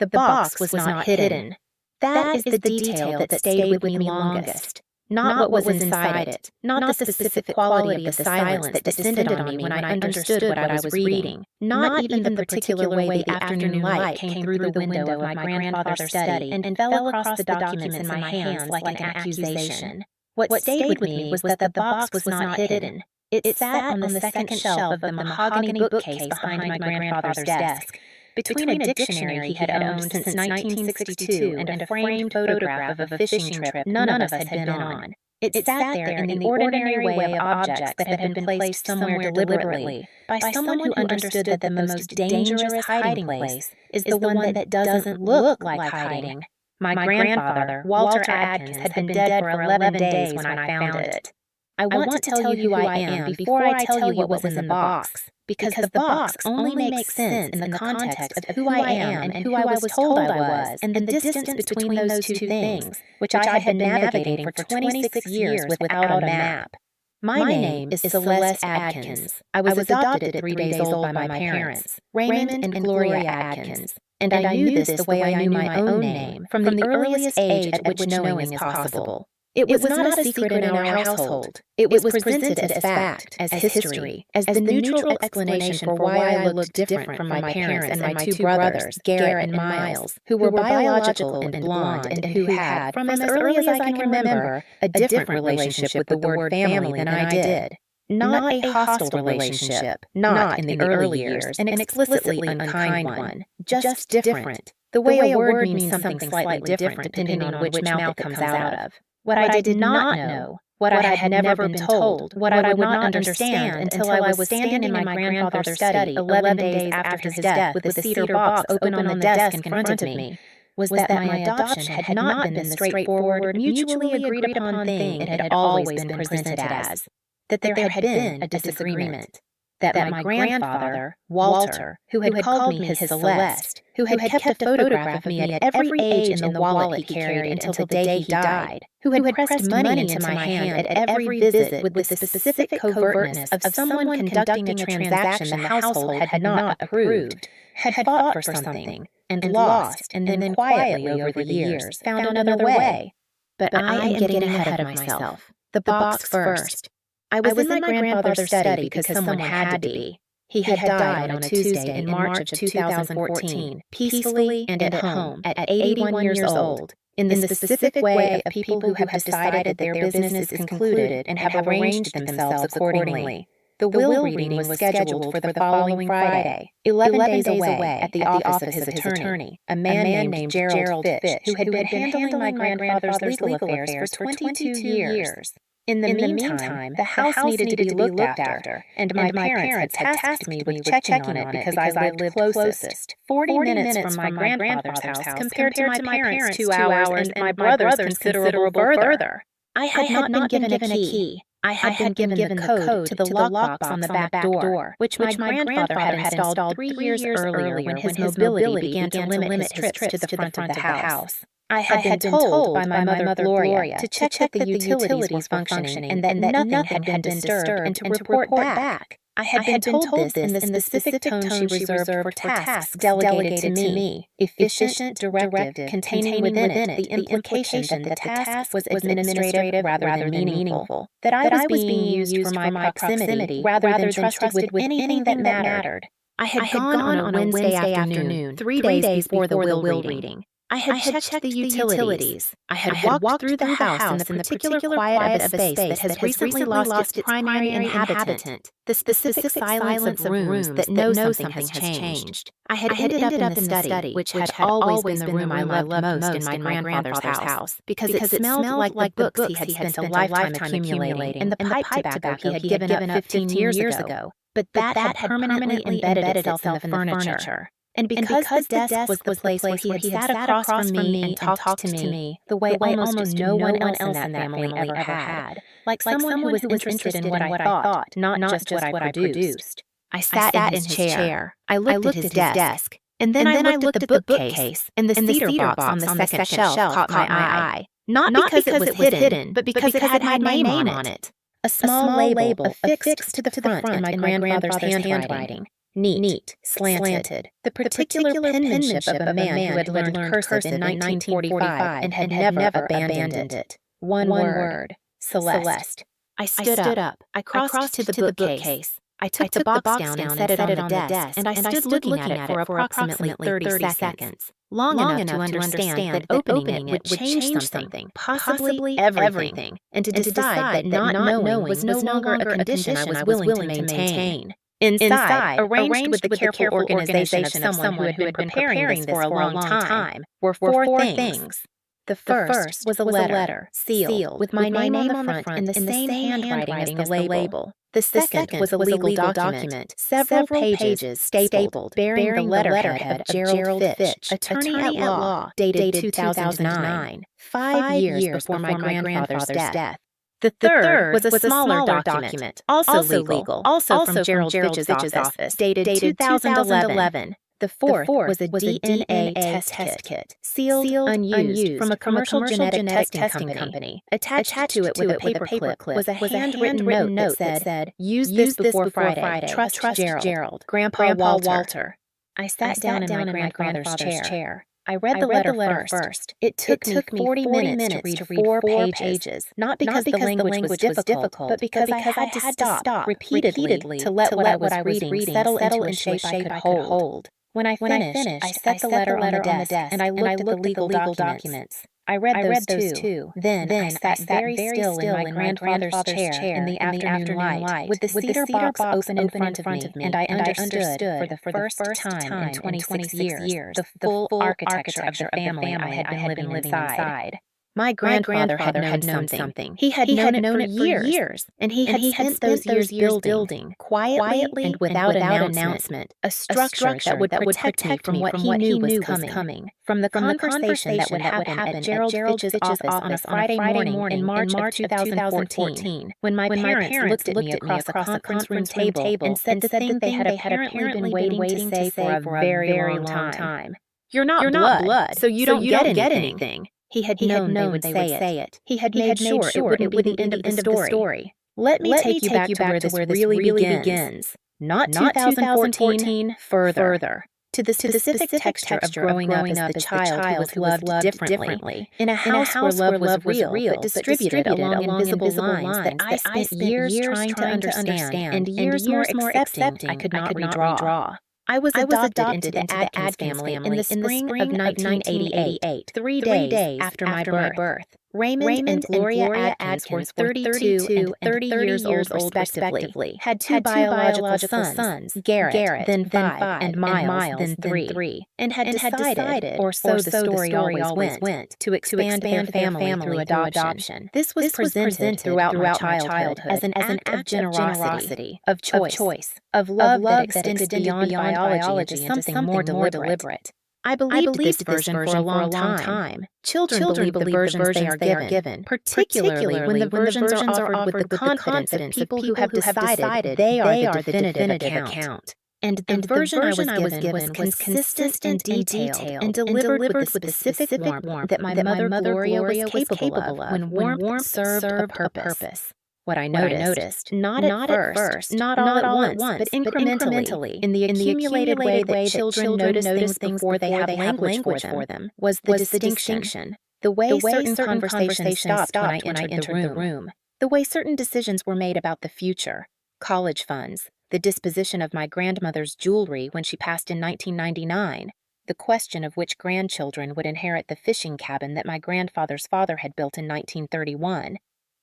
The box was not hidden. That is the detail that stayed with me longest. Not what was inside it, not the specific quality of the silence that descended on me when I understood what I was reading, not even the particular way the afternoon light came through the window of my grandfather's study and fell across the documents in my hands like an accusation. What stayed with me was that the box was not hidden. It sat on the second shelf of the mahogany bookcase behind my grandfather's desk, between a dictionary he had owned since 1962 and a framed photograph of a fishing trip none of us had been on. It sat there in the ordinary way of objects that had been placed somewhere deliberately by someone who understood that the most dangerous hiding place is the one that doesn't look like hiding. My grandfather, Walter Adkins, had been dead for 11 days when I found it. I want to tell you who I am before I tell you what was in the box, because the box only makes sense in the context of who I am and who I was told I was, and the distance between those two things, which I had been navigating for 26 years without a map. My name is Celeste Adkins. I was adopted at 3 days old by my parents, Raymond and Gloria Adkins, and I knew this the way I knew my own name from the earliest age at which knowing is possible. It was not a secret in our household. It was presented as fact, as history, as the neutral explanation for why I looked different from my parents and my two brothers, Garrett and Miles, who were biological and blonde and who had, from as early as I can remember, a different relationship with the word family than I did. Not a hostile relationship, not in the early years, an explicitly unkind one, just different. The way a word means something slightly different depending on which mouth it comes out of. What I did not know, what I had never been told, what I would not understand until I was standing in my grandfather's study 11 days after his death with the cedar box open on the desk in front of me, was that my adoption had not been the straightforward, mutually agreed upon thing it had always been presented as, that there had been a disagreement, that my grandfather, Walter, who had called me his Celeste, who had kept a photograph of me at every age in the wallet he carried until the day he died, who had pressed money into my hand at every visit with the specific covertness of someone conducting a transaction the household had not approved, had fought for something, and lost, and then quietly over the years found another way. But I am getting ahead of myself. The box first. I was in my grandfather's study because someone had to be. He had died on a Tuesday in March of 2014, peacefully and at home, at 81 years old, in the specific way of people who have decided that their business is concluded and have arranged themselves accordingly. The will reading was scheduled for the following Friday, 11 days away, at the office of his attorney, a man named Gerald Fitch, who had been handling my grandfather's legal affairs for 22 years. In the meantime, the house needed to be looked after, and my parents had tasked me with checking on it because I lived closest, 40 minutes from my grandfather's house compared to my parents' 2 hours and my brother's considerable further. I had not been given a key. I had been given the code to the lockbox on the back door, which my grandfather had installed 3 years earlier when his mobility began to limit his trips to the front of the house. I had been told by my mother Gloria to check that the utilities were functioning and that nothing had been disturbed and to report back. I had been told this in the specific tone she reserved for tasks delegated to me, efficient, directive, containing within it the implication that the task was administrative rather than meaningful, that I was being used for my proximity rather than trusted with anything that mattered. I had gone on a Wednesday afternoon, 3 days before the will reading. I had checked the utilities. I had walked through the house in the particular quiet of a space that has recently lost its primary inhabitant, the specific silence of rooms that know something has changed. I had ended up in the study, which had always been the room I loved most in my grandfather's house, because it smelled like the books he had spent a lifetime accumulating and the pipe tobacco he had given up 15 years ago. But that had permanently embedded itself in the furniture. And because the desk was the place where he had sat across from me and talked to me, the way almost no one else in that family ever had, like someone who was interested in what I thought, not just what I produced. I sat in his chair. I looked at his desk. And then I looked at the bookcase, and the cedar box on the second shelf caught my eye. Not because it was hidden, but because it had my name on it. A small label affixed to the front in my grandfather's handwriting. neat, slanted. The particular penmanship of a man who had learned cursive in 1945 and had never abandoned it. One word. Celeste. I stood up. I crossed to the bookcase. I took the box down and set it on the desk, and I stood looking at it for approximately 30 seconds. Long enough to understand that opening it would change something, possibly everything, and to decide that not knowing was no longer a condition I was willing to maintain. Inside, arranged with the careful organization of someone who had been preparing this for a long time, were four things. The first was a letter, sealed, with my name on the front in the same handwriting as the label. The second was a legal document, several pages stapled, bearing the letterhead of Gerald Fitch, attorney at law, dated 2009, 5 years before my grandfather's death. The third was a smaller document, also legal, also from Gerald Fitch's office, dated 2011. The fourth was a DNA test kit, sealed, unused, from a commercial genetic testing company. Attached to it with a paperclip was a handwritten note that said, "Use this before Friday. Trust Gerald. Grandpa Walter." I sat down in my grandfather's chair. I read the letter first. It took me 40 minutes to read 4 pages, not because the language was difficult, but because I had to stop repeatedly to let what I was reading settle into a shape I could hold. When I finished, I set the letter on the desk, and I looked at the legal documents. I read those too. Then I sat very still in my grandfather's chair in the afternoon light, with the cedar box open in front of me, and I understood for the first time in 26 years the full architecture of the family I had been living inside. My grandfather had known something. He had known it for years, and he had spent those years building, quietly and without announcement, a structure that would protect me from what he knew was coming. From the conversation that would happen at Gerald Fitch's office on a Friday morning in March of 2014, when my parents looked at me across a conference room table and said the thing they had apparently been waiting to say for a very long time. "You're not blood, so you don't get anything." He had known they would say it. He had made sure it wouldn't be the end of the story. Let me take you back to where this really begins. Not 2014, further. To the specific texture of growing up as the child who was loved differently, in a house where love was real, but distributed along invisible lines that I spent years trying to understand, and years more accepting I could not redraw. I was adopted into the Adkins family in the spring of 1988, 3 days after my birth. Raymond and Gloria Adkins were 32 and 30 years old respectively, had two biological sons, Garrett, then 5, and Miles, then 3, and had decided, or so the story always went, to expand their family through adoption. This was presented throughout my childhood as an act of generosity, of choice, of love that extended beyond biology into something more deliberate. I believed this version for a long time. Children believe the versions they are given, particularly when the versions are offered with the confidence of people who have decided they are the definitive account. And the version I was given was consistent and detailed and delivered with the specific warmth that my mother Gloria was capable of when warmth served a purpose. What I noticed, not at first, not all at once, but incrementally, in the accumulated way that children notice things before they have language for them, was the distinction. The way certain conversations stopped when I entered the room. The way certain decisions were made about the future. College funds, the disposition of my grandmother's jewelry when she passed in 1999, the question of which grandchildren would inherit the fishing cabin that my grandfather's father had built in 1931,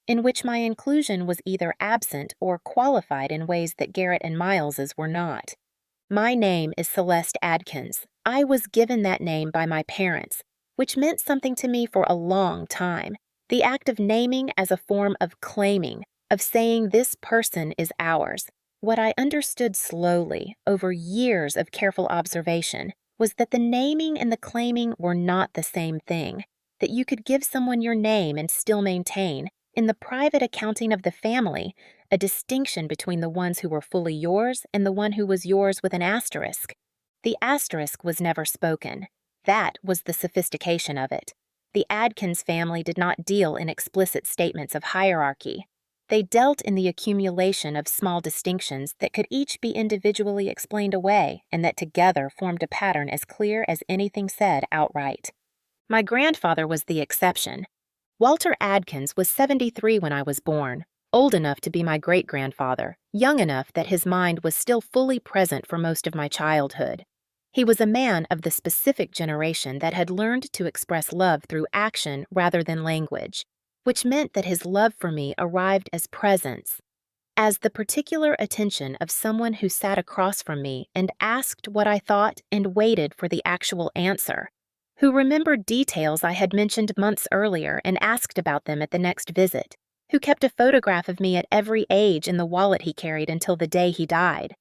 in which my inclusion was either absent or qualified in ways that Garrett and Miles's were not. My name is Celeste Adkins. I was given that name by my parents, which meant something to me for a long time. The act of naming as a form of claiming, of saying this person is ours. What I understood slowly, over years of careful observation, was that the naming and the claiming were not the same thing, that you could give someone your name and still maintain, in the private accounting of the family, a distinction between the ones who were fully yours and the one who was yours with an asterisk. The asterisk was never spoken. That was the sophistication of it. The Adkins family did not deal in explicit statements of hierarchy. They dealt in the accumulation of small distinctions that could each be individually explained away and that together formed a pattern as clear as anything said outright. My grandfather was the exception. Walter Adkins was 73 when I was born, old enough to be my great-grandfather, young enough that his mind was still fully present for most of my childhood. He was a man of the specific generation that had learned to express love through action rather than language, which meant that his love for me arrived as presence, as the particular attention of someone who sat across from me and asked what I thought and waited for the actual answer, who remembered details I had mentioned months earlier and asked about them at the next visit, who kept a photograph of me at every age in the wallet he carried until the day he died.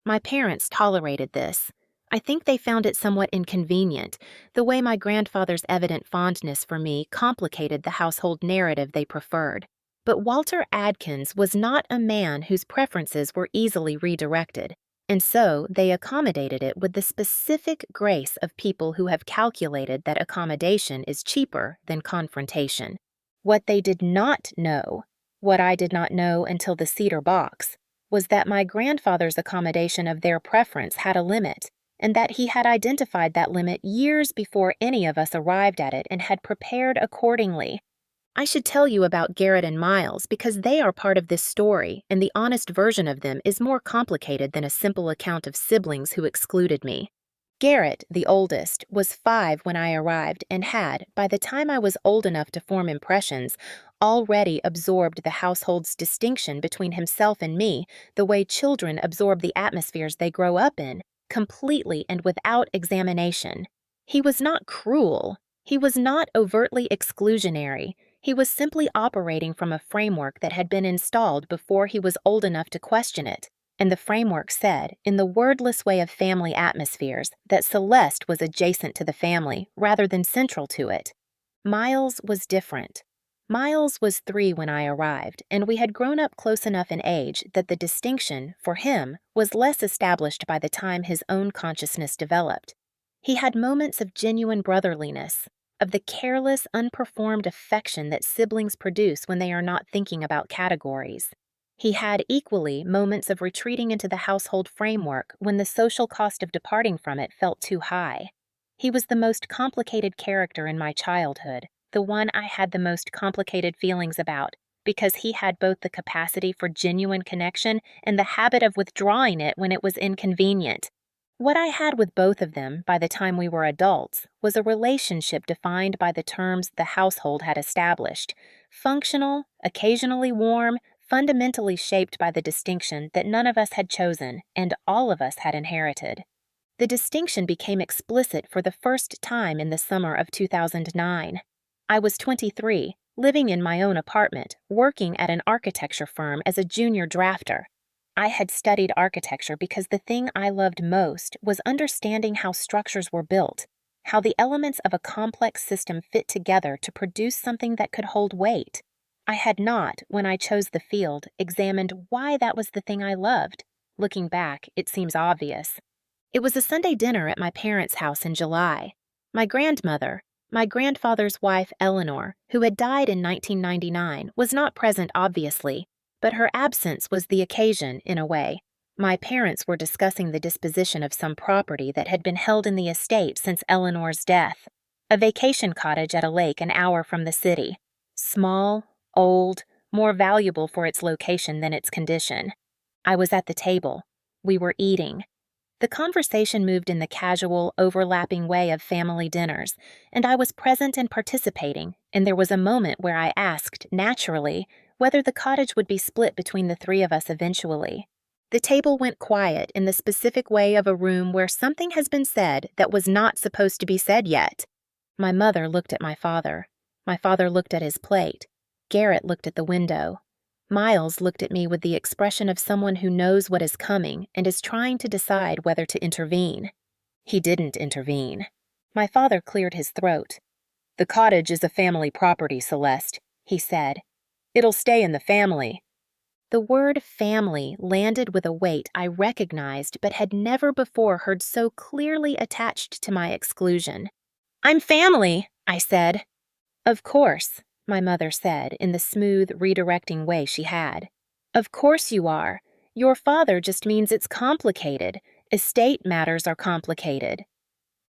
My parents tolerated this. I think they found it somewhat inconvenient, the way my grandfather's evident fondness for me complicated the household narrative they preferred. But Walter Adkins was not a man whose preferences were easily redirected, and so they accommodated it with the specific grace of people who have calculated that accommodation is cheaper than confrontation. What they did not know, what I did not know until the cedar box, was that my grandfather's accommodation of their preference had a limit, and that he had identified that limit years before any of us arrived at it and had prepared accordingly. I should tell you about Garrett and Miles because they are part of this story, and the honest version of them is more complicated than a simple account of siblings who excluded me. Garrett, the oldest, was 5 when I arrived and had, by the time I was old enough to form impressions, already absorbed the household's distinction between himself and me the way children absorb the atmospheres they grow up in, completely and without examination. He was not cruel. He was not overtly exclusionary. He was simply operating from a framework that had been installed before he was old enough to question it, and the framework said, in the wordless way of family atmospheres, that Celeste was adjacent to the family rather than central to it. Miles was different. Miles was 3 when I arrived, and we had grown up close enough in age that the distinction, for him, was less established by the time his own consciousness developed. He had moments of genuine brotherliness, of the careless, unperformed affection that siblings produce when they are not thinking about categories. He had equally moments of retreating into the household framework when the social cost of departing from it felt too high. He was the most complicated character in my childhood, the one I had the most complicated feelings about, because he had both the capacity for genuine connection and the habit of withdrawing it when it was inconvenient. What I had with both of them by the time we were adults was a relationship defined by the terms the household had established, functional, occasionally warm, fundamentally shaped by the distinction that none of us had chosen and all of us had inherited. The distinction became explicit for the first time in the summer of 2009. I was 23, living in my own apartment, working at an architecture firm as a junior drafter. I had studied architecture because the thing I loved most was understanding how structures were built, how the elements of a complex system fit together to produce something that could hold weight. I had not, when I chose the field, examined why that was the thing I loved. Looking back, it seems obvious. It was a Sunday dinner at my parents' house in July. My grandmother, my grandfather's wife Eleanor, who had died in 1999, was not present obviously, but her absence was the occasion in a way. My parents were discussing the disposition of some property that had been held in the estate since Eleanor's death, a vacation cottage at a lake an hour from the city. Small, old, more valuable for its location than its condition. I was at the table. We were eating. The conversation moved in the casual, overlapping way of family dinners, and I was present and participating, and there was a moment where I asked, naturally, whether the cottage would be split between the 3 of us eventually. The table went quiet in the specific way of a room where something has been said that was not supposed to be said yet. My mother looked at my father. My father looked at his plate. Garrett looked at the window. Miles looked at me with the expression of someone who knows what is coming and is trying to decide whether to intervene. He didn't intervene. My father cleared his throat. "The cottage is a family property, Celeste," he said. "It'll stay in the family." The word family landed with a weight I recognized but had never before heard so clearly attached to my exclusion. "I'm family," I said. "Of course," my mother said in the smooth, redirecting way she had. "Of course you are. Your father just means it's complicated. Estate matters are complicated."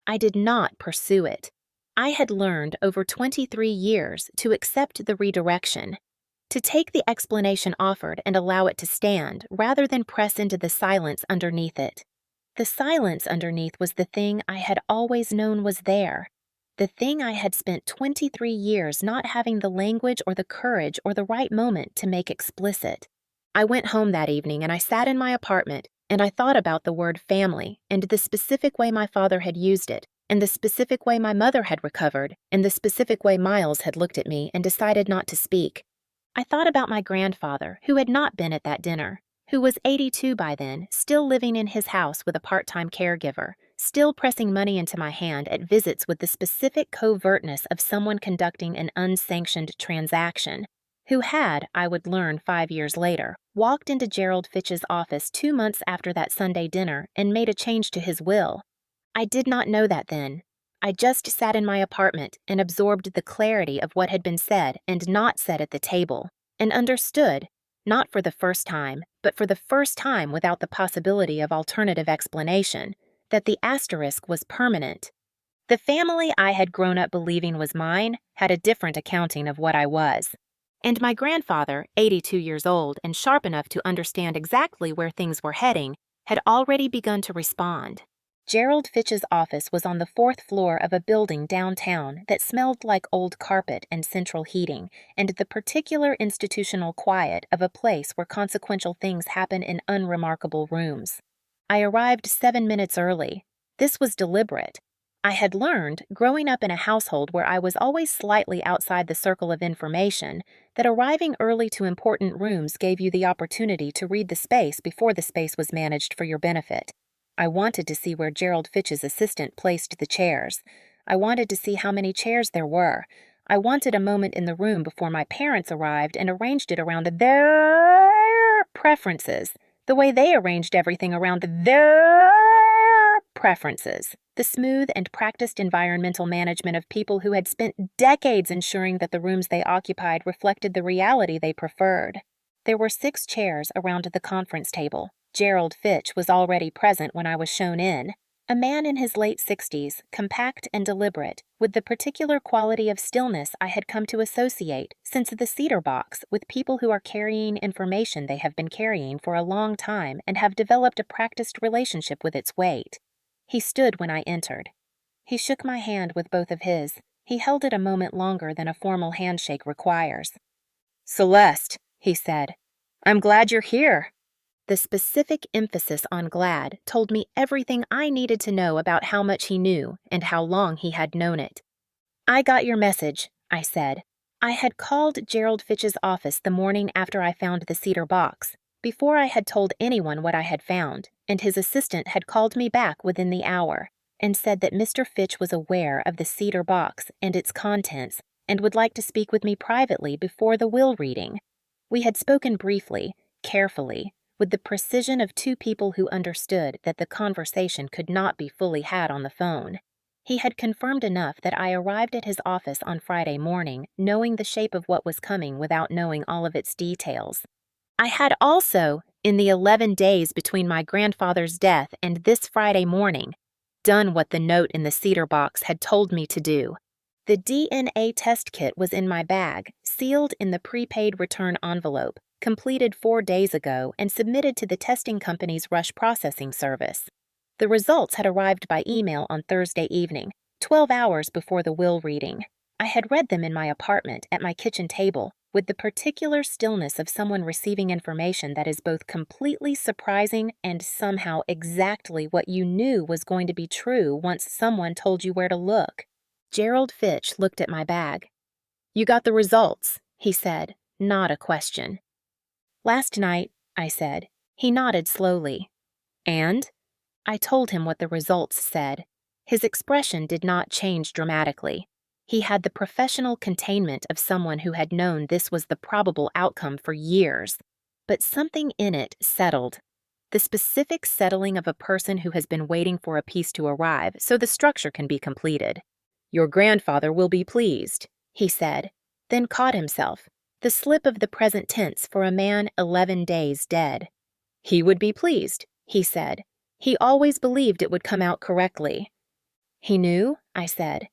I did not pursue it. I had learned over 23 years to accept the redirection, to take the explanation offered and allow it to stand rather than press into the silence underneath it. The silence underneath was the thing I had always known was there, the thing I had spent 23 years not having the language or the courage or the right moment to make explicit. I went home that evening and I sat in my apartment and I thought about the word family and the specific way my father had used it, and the specific way my mother had recovered, and the specific way Miles had looked at me and decided not to speak. I thought about my grandfather, who had not been at that dinner, who was 82 by then, still living in his house with a part-time caregiver, still pressing money into my hand at visits with the specific covertness of someone conducting an unsanctioned transaction, who had, I would learn 5 years later, walked into Gerald Fitch's office 2 months after that Sunday dinner and made a change to his will. I did not know that then. I just sat in my apartment and absorbed the clarity of what had been said and not said at the table, and understood, not for the first time, but for the first time without the possibility of alternative explanation, that the asterisk was permanent. The family I had grown up believing was mine had a different accounting of what I was. And my grandfather, 82 years old and sharp enough to understand exactly where things were heading, had already begun to respond. Gerald Fitch's office was on the 4th floor of a building downtown that smelled like old carpet and central heating, and the particular institutional quiet of a place where consequential things happen in unremarkable rooms. I arrived 7 minutes early. This was deliberate. I had learned, growing up in a household where I was always slightly outside the circle of information, that arriving early to important rooms gave you the opportunity to read the space before the space was managed for your benefit. I wanted to see where Gerald Fitch's assistant placed the chairs. I wanted to see how many chairs there were. I wanted a moment in the room before my parents arrived and arranged it around their preferences, the way they arranged everything around their preferences. The smooth and practiced environmental management of people who had spent decades ensuring that the rooms they occupied reflected the reality they preferred. There were 6 chairs around the conference table. Gerald Fitch was already present when I was shown in. A man in his late 60s, compact and deliberate, with the particular quality of stillness I had come to associate since the cedar box with people who are carrying information they have been carrying for a long time and have developed a practiced relationship with its weight. He stood when I entered. He shook my hand with both of his. He held it a moment longer than a formal handshake requires. "Celeste," he said, "I'm glad you're here." The specific emphasis on glad told me everything I needed to know about how much he knew and how long he had known it. "I got your message," I said. I had called Gerald Fitch's office the morning after I found the cedar box, before I had told anyone what I had found, and his assistant had called me back within the hour and said that Mr. Fitch was aware of the cedar box and its contents and would like to speak with me privately before the will reading. We had spoken briefly, carefully, with the precision of 2 people who understood that the conversation could not be fully had on the phone. He had confirmed enough that I arrived at his office on Friday morning, knowing the shape of what was coming without knowing all of its details. I had also, in the 11 days between my grandfather's death and this Friday morning, done what the note in the cedar box had told me to do. The DNA test kit was in my bag, sealed in the prepaid return envelope, completed 4 days ago and submitted to the testing company's rush processing service. The results had arrived by email on Thursday evening, 12 hours before the will reading. I had read them in my apartment at my kitchen table, with the particular stillness of someone receiving information that is both completely surprising and somehow exactly what you knew was going to be true once someone told you where to look. Gerald Fitch looked at my bag. "You got the results," he said, not a question. "Last night," I said. He nodded slowly. "And?" I told him what the results said. His expression did not change dramatically. He had the professional containment of someone who had known this was the probable outcome for years. But something in it settled. The specific settling of a person who has been waiting for a piece to arrive so the structure can be completed. "Your grandfather will be pleased," he said. then caught himself. The slip of the present tense for a man 11 days dead. He would be pleased, he said. He always believed it would come out correctly. He knew, I said.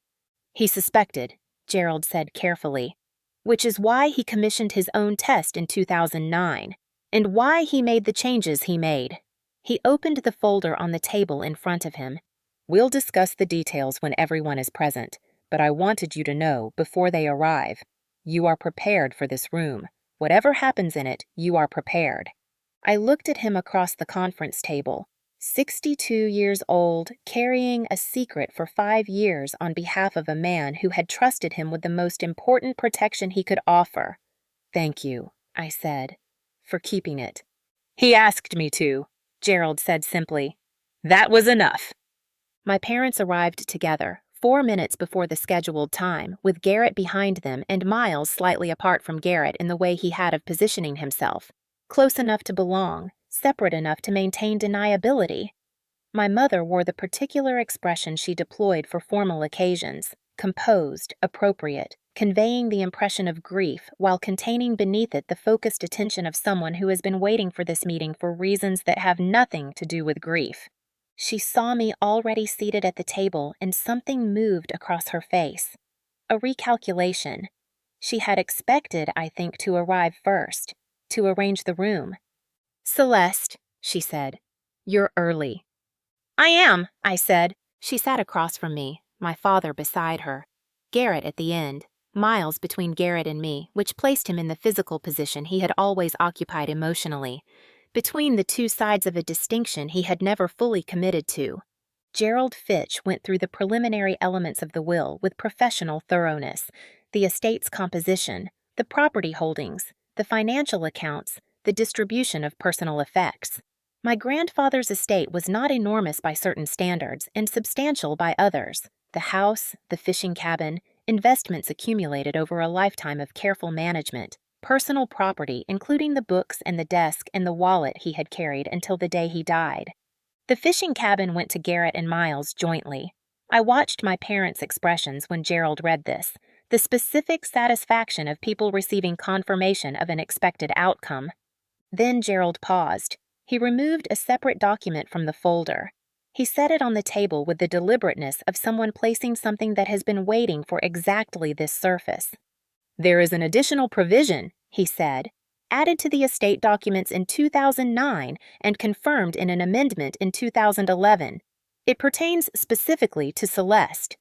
He suspected, Gerald said carefully, which is why he commissioned his own test in 2009, and why he made the changes he made. He opened the folder on the table in front of him. We'll discuss the details when everyone is present, but I wanted you to know, before they arrive, you are prepared for this room. Whatever happens in it, you are prepared. I looked at him across the conference table. 62 years old, carrying a secret for 5 years on behalf of a man who had trusted him with the most important protection he could offer. Thank you, I said, for keeping it. He asked me to, Gerald said simply. That was enough. My parents arrived together, 4 minutes before the scheduled time, with Garrett behind them and Miles slightly apart from Garrett in the way he had of positioning himself, close enough to belong, separate enough to maintain deniability. My mother wore the particular expression she deployed for formal occasions, composed, appropriate, conveying the impression of grief while containing beneath it the focused attention of someone who has been waiting for this meeting for reasons that have nothing to do with grief. She saw me already seated at the table and something moved across her face. A recalculation. She had expected, I think, to arrive first, to arrange the room. Celeste, she said, you're early. I am, I said. She sat across from me, my father beside her, Garrett at the end, Miles between Garrett and me, which placed him in the physical position he had always occupied emotionally, between the two sides of a distinction he had never fully committed to. Gerald Fitch went through the preliminary elements of the will with professional thoroughness, the estate's composition, the property holdings, the financial accounts, the distribution of personal effects. My grandfather's estate was not enormous by certain standards and substantial by others. The house, the fishing cabin, investments accumulated over a lifetime of careful management, personal property including the books and the desk and the wallet he had carried until the day he died. The fishing cabin went to Garrett and Miles jointly. I watched my parents' expressions when Gerald read this, the specific satisfaction of people receiving confirmation of an expected outcome. Then Gerald paused. He removed a separate document from the folder. He set it on the table with the deliberateness of someone placing something that has been waiting for exactly this surface. There is an additional provision, he said, added to the estate documents in 2009 and confirmed in an amendment in 2011. It pertains specifically to Celeste.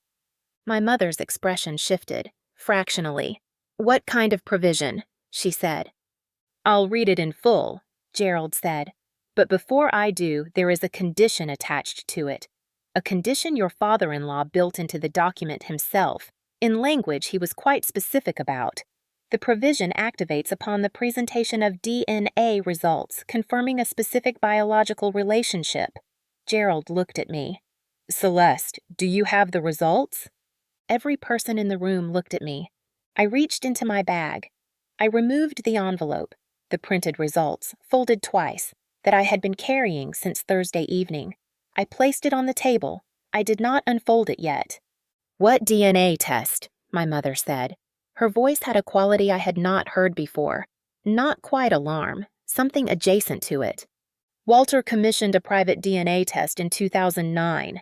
My mother's expression shifted, fractionally. What kind of provision? She said. I'll read it in full, Gerald said. But before I do, there is a condition attached to it. A condition your father-in-law built into the document himself, in language he was quite specific about. The provision activates upon the presentation of DNA results confirming a specific biological relationship. Gerald looked at me. Celeste, do you have the results? Every person in the room looked at me. I reached into my bag. I removed the envelope, the printed results, folded twice, that I had been carrying since Thursday evening. I placed it on the table. I did not unfold it yet. What DNA test? My mother said. Her voice had a quality I had not heard before. Not quite alarm, something adjacent to it. Walter commissioned a private DNA test in 2009,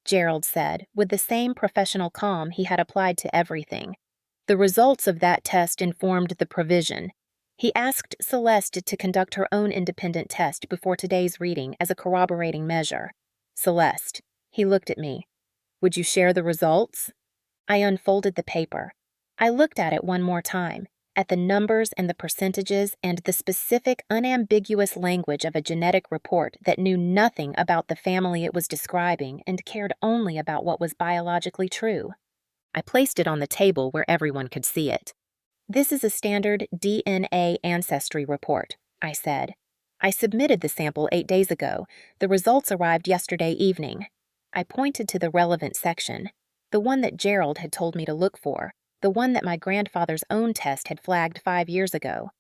Gerald said, with the same professional calm he had applied to everything. The results of that test informed the provision. He asked Celeste to conduct her own independent test before today's reading as a corroborating measure. Celeste, he looked at me. Would you share the results? I unfolded the paper. I looked at it one more time, at the numbers and the percentages and the specific, unambiguous language of a genetic report that knew nothing about the family it was describing and cared only about what was biologically true. I placed it on the table where everyone could see it. This is a standard DNA ancestry report, I said. I submitted the sample 8 days ago. The results arrived yesterday evening. I pointed to the relevant section, the one that Gerald had told me to look for, the one that my grandfather's own test had flagged 5 years ago.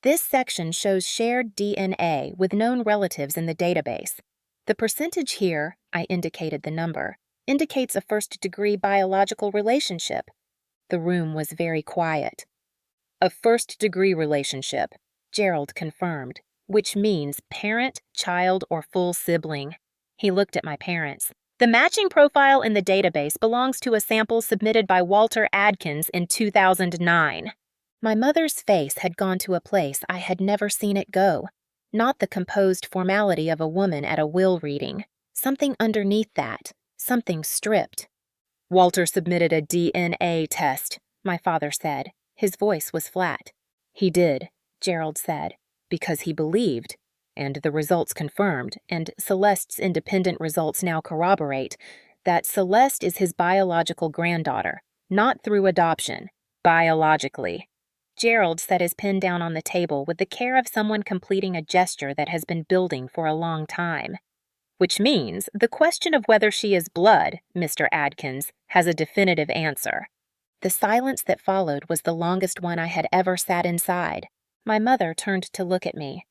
This section shows shared DNA with known relatives in the database. The percentage here, I indicated the number, indicates a first-degree biological relationship. The room was very quiet. A first-degree relationship, Gerald confirmed, which means parent, child, or full sibling. He looked at my parents. The matching profile in the database belongs to a sample submitted by Walter Adkins in 2009. My mother's face had gone to a place I had never seen it go. Not the composed formality of a woman at a will reading. Something underneath that. Something stripped. Walter submitted a DNA test, my father said. His voice was flat. He did, Gerald said, because he believed, and the results confirmed, and Celeste's independent results now corroborate, that Celeste is his biological granddaughter, not through adoption, biologically. Gerald set his pen down on the table with the care of someone completing a gesture that has been building for a long time. Which means the question of whether she is blood, Mr. Adkins, has a definitive answer. The silence that followed was the longest one I had ever sat inside. My mother turned to look at me.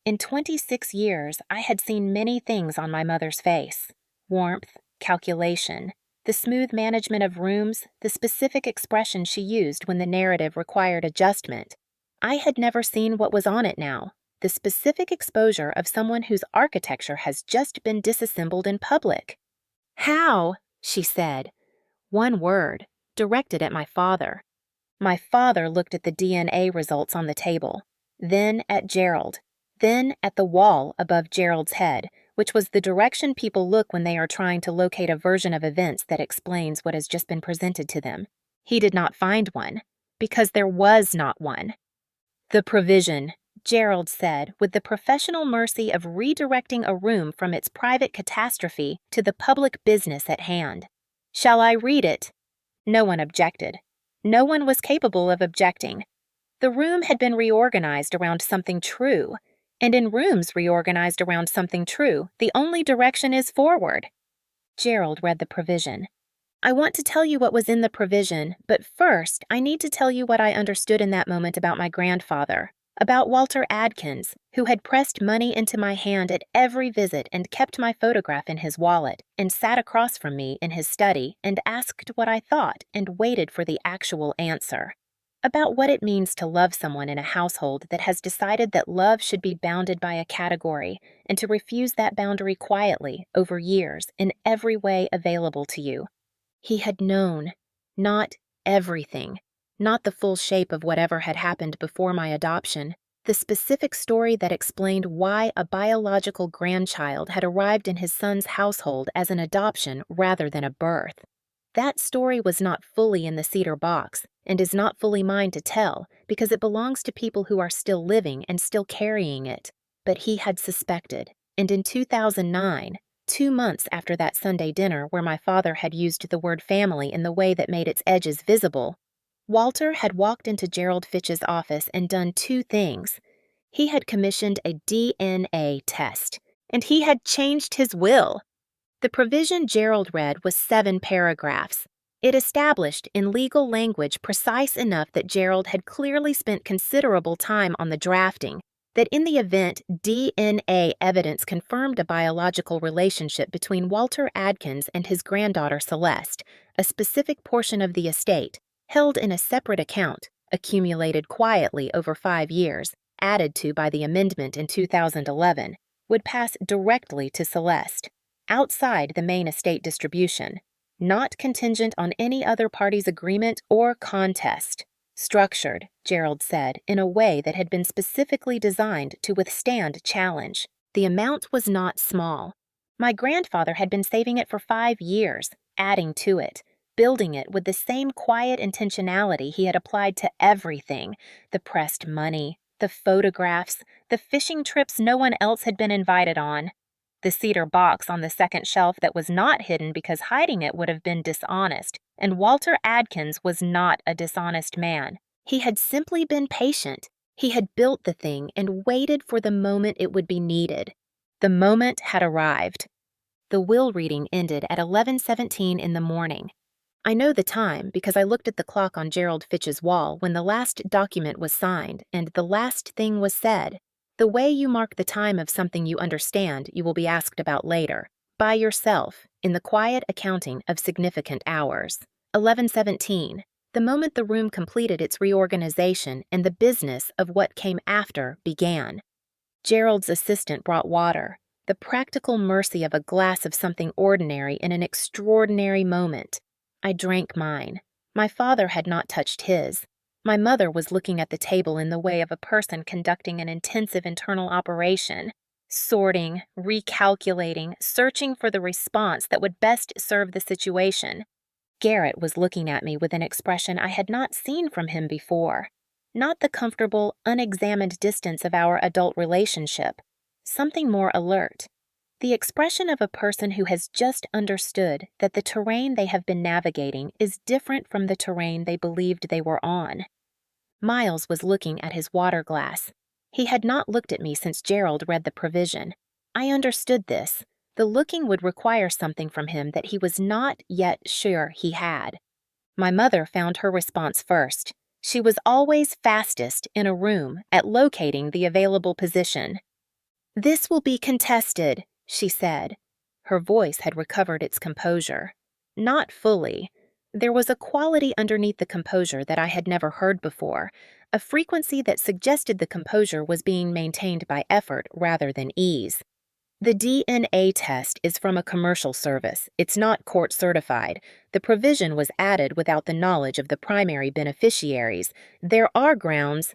In 26 years, I had seen many things on my mother's face. Warmth, calculation, the smooth management of rooms, the specific expression she used when the narrative required adjustment. I had never seen what was on it now, the specific exposure of someone whose architecture has just been disassembled in public. "How?" she said. One word, directed at my father. My father looked at the DNA results on the table, then at Gerald, then at the wall above Gerald's head, which was the direction people look when they are trying to locate a version of events that explains what has just been presented to them. He did not find one, because there was not one. "The provision," Gerald said, with the professional mercy of redirecting a room from its private catastrophe to the public business at hand. "Shall I read it?" No one objected. No one was capable of objecting. The room had been reorganized around something true, and in rooms reorganized around something true, the only direction is forward. Gerald read the provision. "I want to tell you what was in the provision, but first I need to tell you what I understood in that moment about my grandfather, about Walter Adkins, who had pressed money into my hand at every visit and kept my photograph in his wallet, and sat across from me in his study and asked what I thought and waited for the actual answer. About what it means to love someone in a household that has decided that love should be bounded by a category, and to refuse that boundary quietly, over years, in every way available to you. He had known, not everything, not the full shape of whatever had happened before my adoption, the specific story that explained why a biological grandchild had arrived in his son's household as an adoption rather than a birth. That story was not fully in the cedar box, and is not fully mine to tell, because it belongs to people who are still living and still carrying it. But he had suspected, and in 2009, 2 months after that Sunday dinner where my father had used the word family in the way that made its edges visible, Walter had walked into Gerald Fitch's office and done 2 things. He had commissioned a DNA test, and he had changed his will. The provision Gerald read was 7 paragraphs. It established, in legal language precise enough that Gerald had clearly spent considerable time on the drafting, that in the event DNA evidence confirmed a biological relationship between Walter Adkins and his granddaughter Celeste, a specific portion of the estate, held in a separate account, accumulated quietly over 5 years, added to by the amendment in 2011, would pass directly to Celeste, outside the main estate distribution, not contingent on any other party's agreement or contest. Structured, Gerald said, in a way that had been specifically designed to withstand challenge. The amount was not small. My grandfather had been saving it for 5 years, adding to it, building it with the same quiet intentionality he had applied to everything, the pressed money, the photographs, the fishing trips no one else had been invited on, the cedar box on the second shelf that was not hidden because hiding it would have been dishonest, and Walter Adkins was not a dishonest man. He had simply been patient. He had built the thing and waited for the moment it would be needed. The moment had arrived. The will reading ended at 11:17 in the morning. I know the time because I looked at the clock on Gerald Fitch's wall when the last document was signed and the last thing was said. The way you mark the time of something you understand you will be asked about later, by yourself, in the quiet accounting of significant hours. 11:17. The moment the room completed its reorganization and the business of what came after began. Gerald's assistant brought water, the practical mercy of a glass of something ordinary in an extraordinary moment. I drank mine. My father had not touched his. My mother was looking at the table in the way of a person conducting an intensive internal operation, sorting, recalculating, searching for the response that would best serve the situation. Garrett was looking at me with an expression I had not seen from him before. Not the comfortable, unexamined distance of our adult relationship. Something more alert. The expression of a person who has just understood that the terrain they have been navigating is different from the terrain they believed they were on. Miles was looking at his water glass. He had not looked at me since Gerald read the provision. I understood this. The looking would require something from him that he was not yet sure he had. My mother found her response first. She was always fastest in a room at locating the available position. "This will be contested," she said. Her voice had recovered its composure. Not fully. There was a quality underneath the composure that I had never heard before, a frequency that suggested the composure was being maintained by effort rather than ease. The DNA test is from a commercial service. It's not court certified. The provision was added without the knowledge of the primary beneficiaries. There are grounds.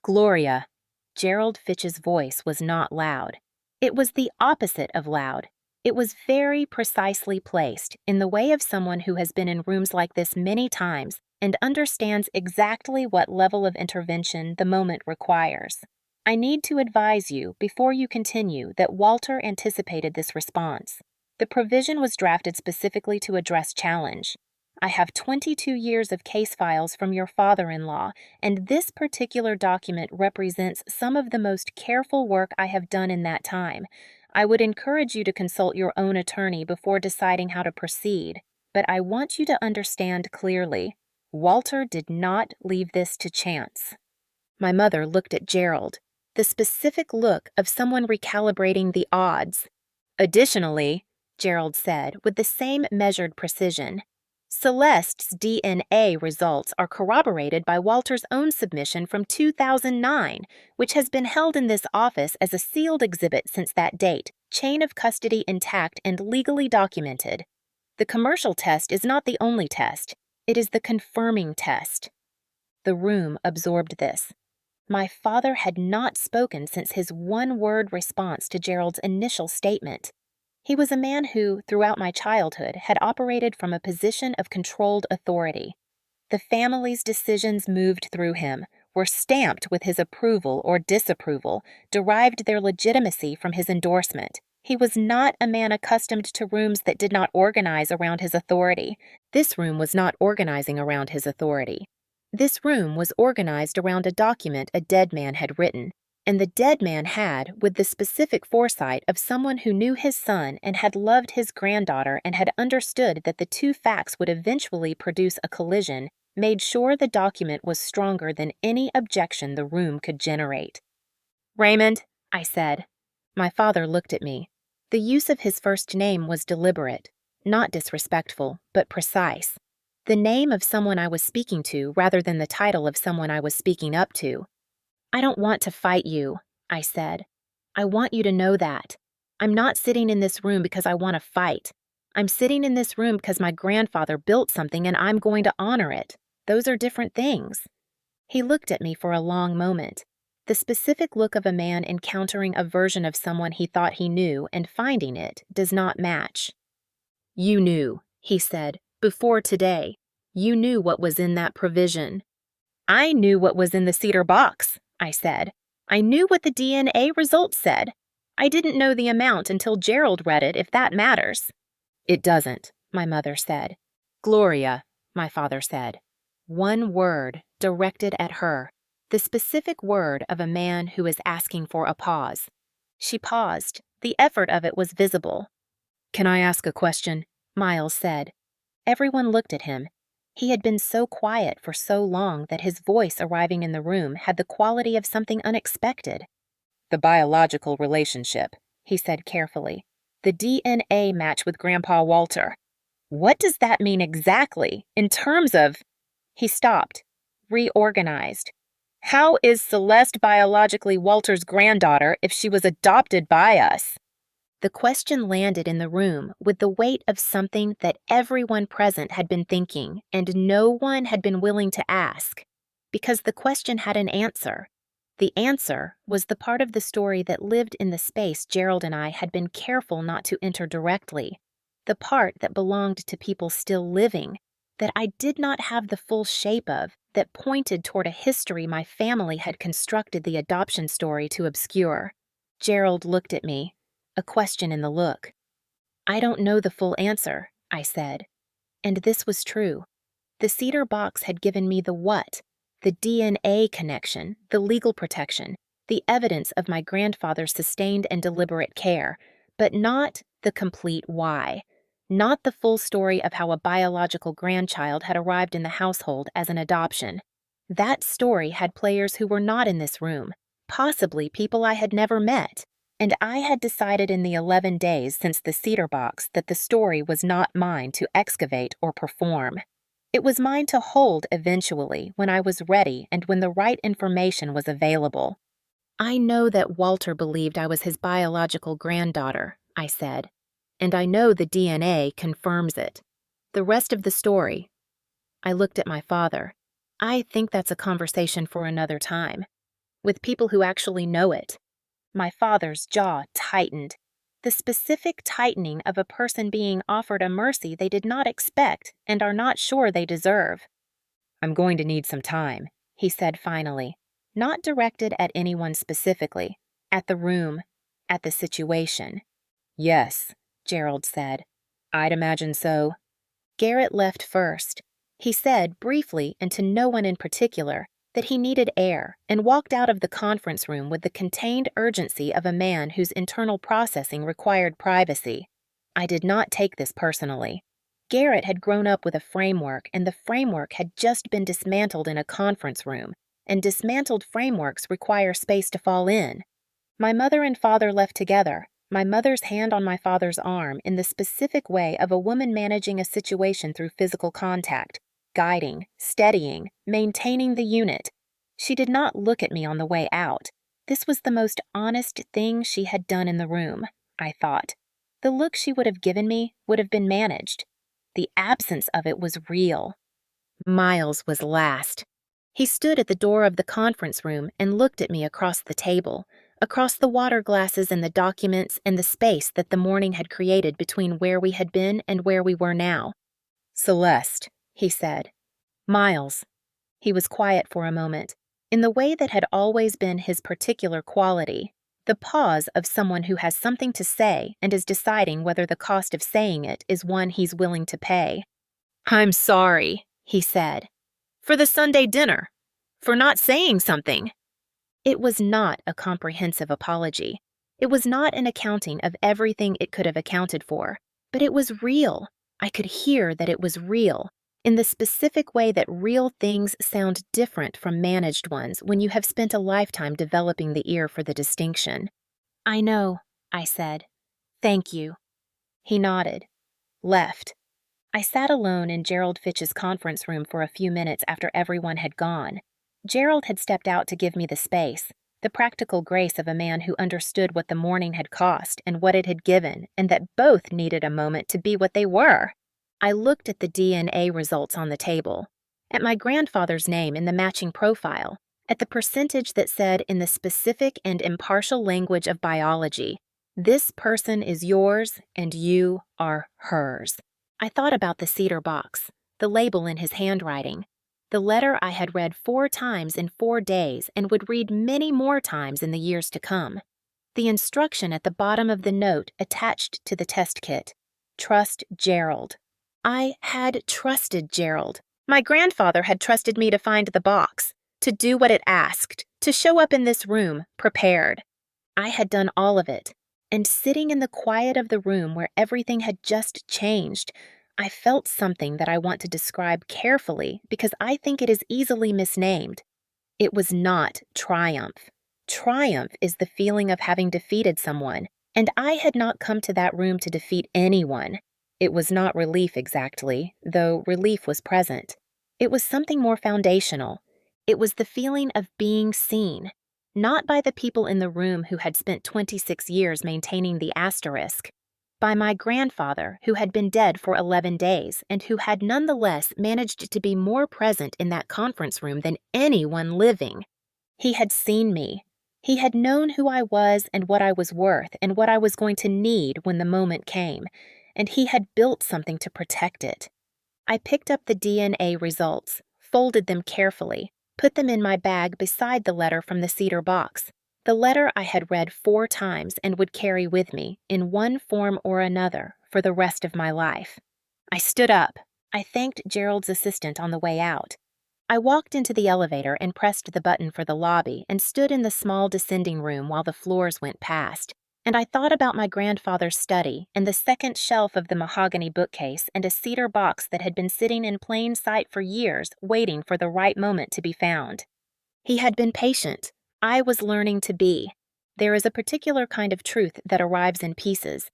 Gloria. Gerald Fitch's voice was not loud. It was the opposite of loud. It was very precisely placed, in the way of someone who has been in rooms like this many times and understands exactly what level of intervention the moment requires. I need to advise you, before you continue, that Walter anticipated this response. The provision was drafted specifically to address challenge. I have 22 years of case files from your father-in-law, and this particular document represents some of the most careful work I have done in that time. I would encourage you to consult your own attorney before deciding how to proceed, but I want you to understand clearly. Walter did not leave this to chance. My mother looked at Gerald, the specific look of someone recalibrating the odds. Additionally, Gerald said with the same measured precision, Celeste's DNA results are corroborated by Walter's own submission from 2009, which has been held in this office as a sealed exhibit since that date, chain of custody intact and legally documented. The commercial test is not the only test. It is the confirming test. The room absorbed this. My father had not spoken since his one-word response to Gerald's initial statement. He was a man who, throughout my childhood, had operated from a position of controlled authority. The family's decisions moved through him, were stamped with his approval or disapproval, derived their legitimacy from his endorsement. He was not a man accustomed to rooms that did not organize around his authority. This room was not organizing around his authority. This room was organized around a document a dead man had written, and the dead man had, with the specific foresight of someone who knew his son and had loved his granddaughter and had understood that the two facts would eventually produce a collision, made sure the document was stronger than any objection the room could generate. "Raymond," I said. My father looked at me. The use of his first name was deliberate, not disrespectful, but precise. The name of someone I was speaking to rather than the title of someone I was speaking up to. "I don't want to fight you," I said. "I want you to know that. I'm not sitting in this room because I want to fight. I'm sitting in this room because my grandfather built something and I'm going to honor it. Those are different things." He looked at me for a long moment. The specific look of a man encountering a version of someone he thought he knew and finding it does not match. "You knew," he said, "before today. You knew what was in that provision." "I knew what was in the cedar box," I said. "I knew what the DNA results said. I didn't know the amount until Gerald read it, if that matters." "It doesn't," my mother said. "Gloria," my father said. One word directed at her, the specific word of a man who is asking for a pause. She paused. The effort of it was visible. "Can I ask a question?" Miles said. Everyone looked at him. He had been so quiet for so long that his voice arriving in the room had the quality of something unexpected. "The biological relationship," he said carefully. "The DNA match with Grandpa Walter. What does that mean exactly, in terms of—" He stopped, reorganized. How is Celeste biologically Walter's granddaughter if she was adopted by us? The question landed in the room with the weight of something that everyone present had been thinking and no one had been willing to ask, because the question had an answer. The answer was the part of the story that lived in the space Gerald and I had been careful not to enter directly, the part that belonged to people still living, that I did not have the full shape of, that pointed toward a history my family had constructed the adoption story to obscure. Gerald looked at me, a question in the look. I don't know the full answer, I said. And this was true. The cedar box had given me the what, the DNA connection, the legal protection, the evidence of my grandfather's sustained and deliberate care, but not the complete why. Not the full story of how a biological grandchild had arrived in the household as an adoption. That story had players who were not in this room, possibly people I had never met, and I had decided in the 11 days since the cedar box that the story was not mine to excavate or perform. It was mine to hold eventually when I was ready and when the right information was available. I know that Walter believed I was his biological granddaughter, I said. And I know the DNA confirms it. The rest of the story. I looked at my father. I think that's a conversation for another time, with people who actually know it. My father's jaw tightened, the specific tightening of a person being offered a mercy they did not expect and are not sure they deserve. I'm going to need some time, he said finally, not directed at anyone specifically, at the room, at the situation. Yes, Gerald said. I'd imagine so. Garrett left first. He said, briefly and to no one in particular, that he needed air and walked out of the conference room with the contained urgency of a man whose internal processing required privacy. I did not take this personally. Garrett had grown up with a framework, and the framework had just been dismantled in a conference room, and dismantled frameworks require space to fall in. My mother and father left together, my mother's hand on my father's arm in the specific way of a woman managing a situation through physical contact, guiding, steadying, maintaining the unit. She did not look at me on the way out. This was the most honest thing she had done in the room, I thought. The look she would have given me would have been managed. The absence of it was real. Miles was last. He stood at the door of the conference room and looked at me across the table, across the water glasses and the documents and the space that the morning had created between where we had been and where we were now. Celeste, he said. Miles. He was quiet for a moment, in the way that had always been his particular quality, the pause of someone who has something to say and is deciding whether the cost of saying it is one he's willing to pay. I'm sorry, he said. For the Sunday dinner. For not saying something. It was not a comprehensive apology. It was not an accounting of everything it could have accounted for, but it was real. I could hear that it was real, in the specific way that real things sound different from managed ones when you have spent a lifetime developing the ear for the distinction. I know, I said. Thank you. He nodded. Left. I sat alone in Gerald Fitch's conference room for a few minutes after everyone had gone. Gerald had stepped out to give me the space, the practical grace of a man who understood what the morning had cost and what it had given, and that both needed a moment to be what they were. I looked at the DNA results on the table, at my grandfather's name in the matching profile, at the percentage that said in the specific and impartial language of biology, this person is yours and you are hers. I thought about the cedar box, the label in his handwriting, the letter I had read 4 times in 4 days and would read many more times in the years to come. The instruction at the bottom of the note attached to the test kit. Trust Gerald. I had trusted Gerald. My grandfather had trusted me to find the box, to do what it asked, to show up in this room, prepared. I had done all of it, and sitting in the quiet of the room where everything had just changed, I felt something that I want to describe carefully because I think it is easily misnamed. It was not triumph. Triumph is the feeling of having defeated someone, and I had not come to that room to defeat anyone. It was not relief exactly, though relief was present. It was something more foundational. It was the feeling of being seen, not by the people in the room who had spent 26 years maintaining the asterisk, by my grandfather who had been dead for 11 days and who had nonetheless managed to be more present in that conference room than anyone living. He had seen me. He had known who I was and what I was worth and what I was going to need when the moment came, and he had built something to protect it. I picked up the DNA results, folded them carefully, put them in my bag beside the letter from the cedar box, the letter I had read 4 times and would carry with me, in one form or another, for the rest of my life. I stood up. I thanked Gerald's assistant on the way out. I walked into the elevator and pressed the button for the lobby and stood in the small descending room while the floors went past, and I thought about my grandfather's study and the second shelf of the mahogany bookcase and a cedar box that had been sitting in plain sight for years, waiting for the right moment to be found. He had been patient. I was learning to be. There is a particular kind of truth that arrives in pieces,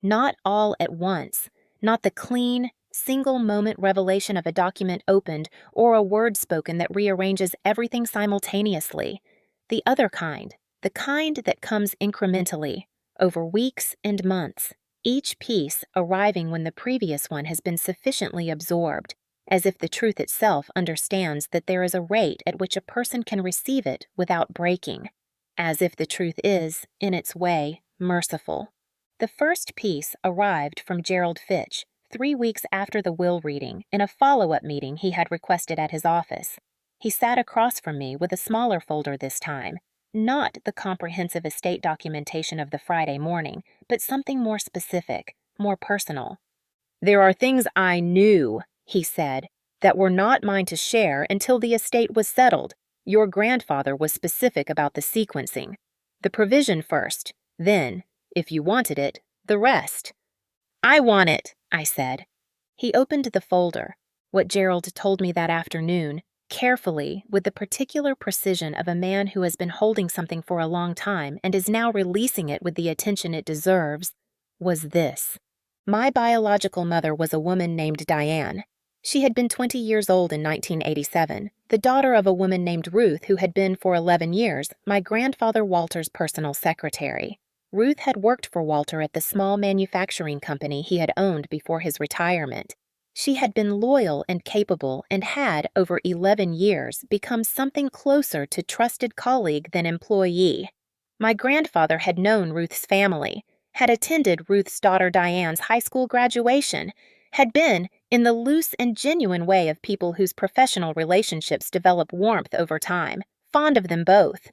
not all at once, not the clean, single-moment revelation of a document opened or a word spoken that rearranges everything simultaneously. The other kind, the kind that comes incrementally, over weeks and months, each piece arriving when the previous one has been sufficiently absorbed, as if the truth itself understands that there is a rate at which a person can receive it without breaking, as if the truth is, in its way, merciful. The first piece arrived from Gerald Fitch 3 weeks after the will reading in a follow-up meeting he had requested at his office. He sat across from me with a smaller folder this time, not the comprehensive estate documentation of the Friday morning, but something more specific, more personal. "There are things I knew," he said, "that were not mine to share until the estate was settled. Your grandfather was specific about the sequencing. The provision first, then, if you wanted it, the rest." "I want it," I said. He opened the folder, what Gerald told me that afternoon, carefully, with the particular precision of a man who has been holding something for a long time and is now releasing it with the attention it deserves, was this. My biological mother was a woman named Diane. She had been 20 years old in 1987, the daughter of a woman named Ruth who had been for 11 years my grandfather Walter's personal secretary. Ruth had worked for Walter at the small manufacturing company he had owned before his retirement. She had been loyal and capable and had, over 11 years, become something closer to trusted colleague than employee. My grandfather had known Ruth's family, had attended Ruth's daughter Diane's high school graduation, had been, in the loose and genuine way of people whose professional relationships develop warmth over time, fond of them both.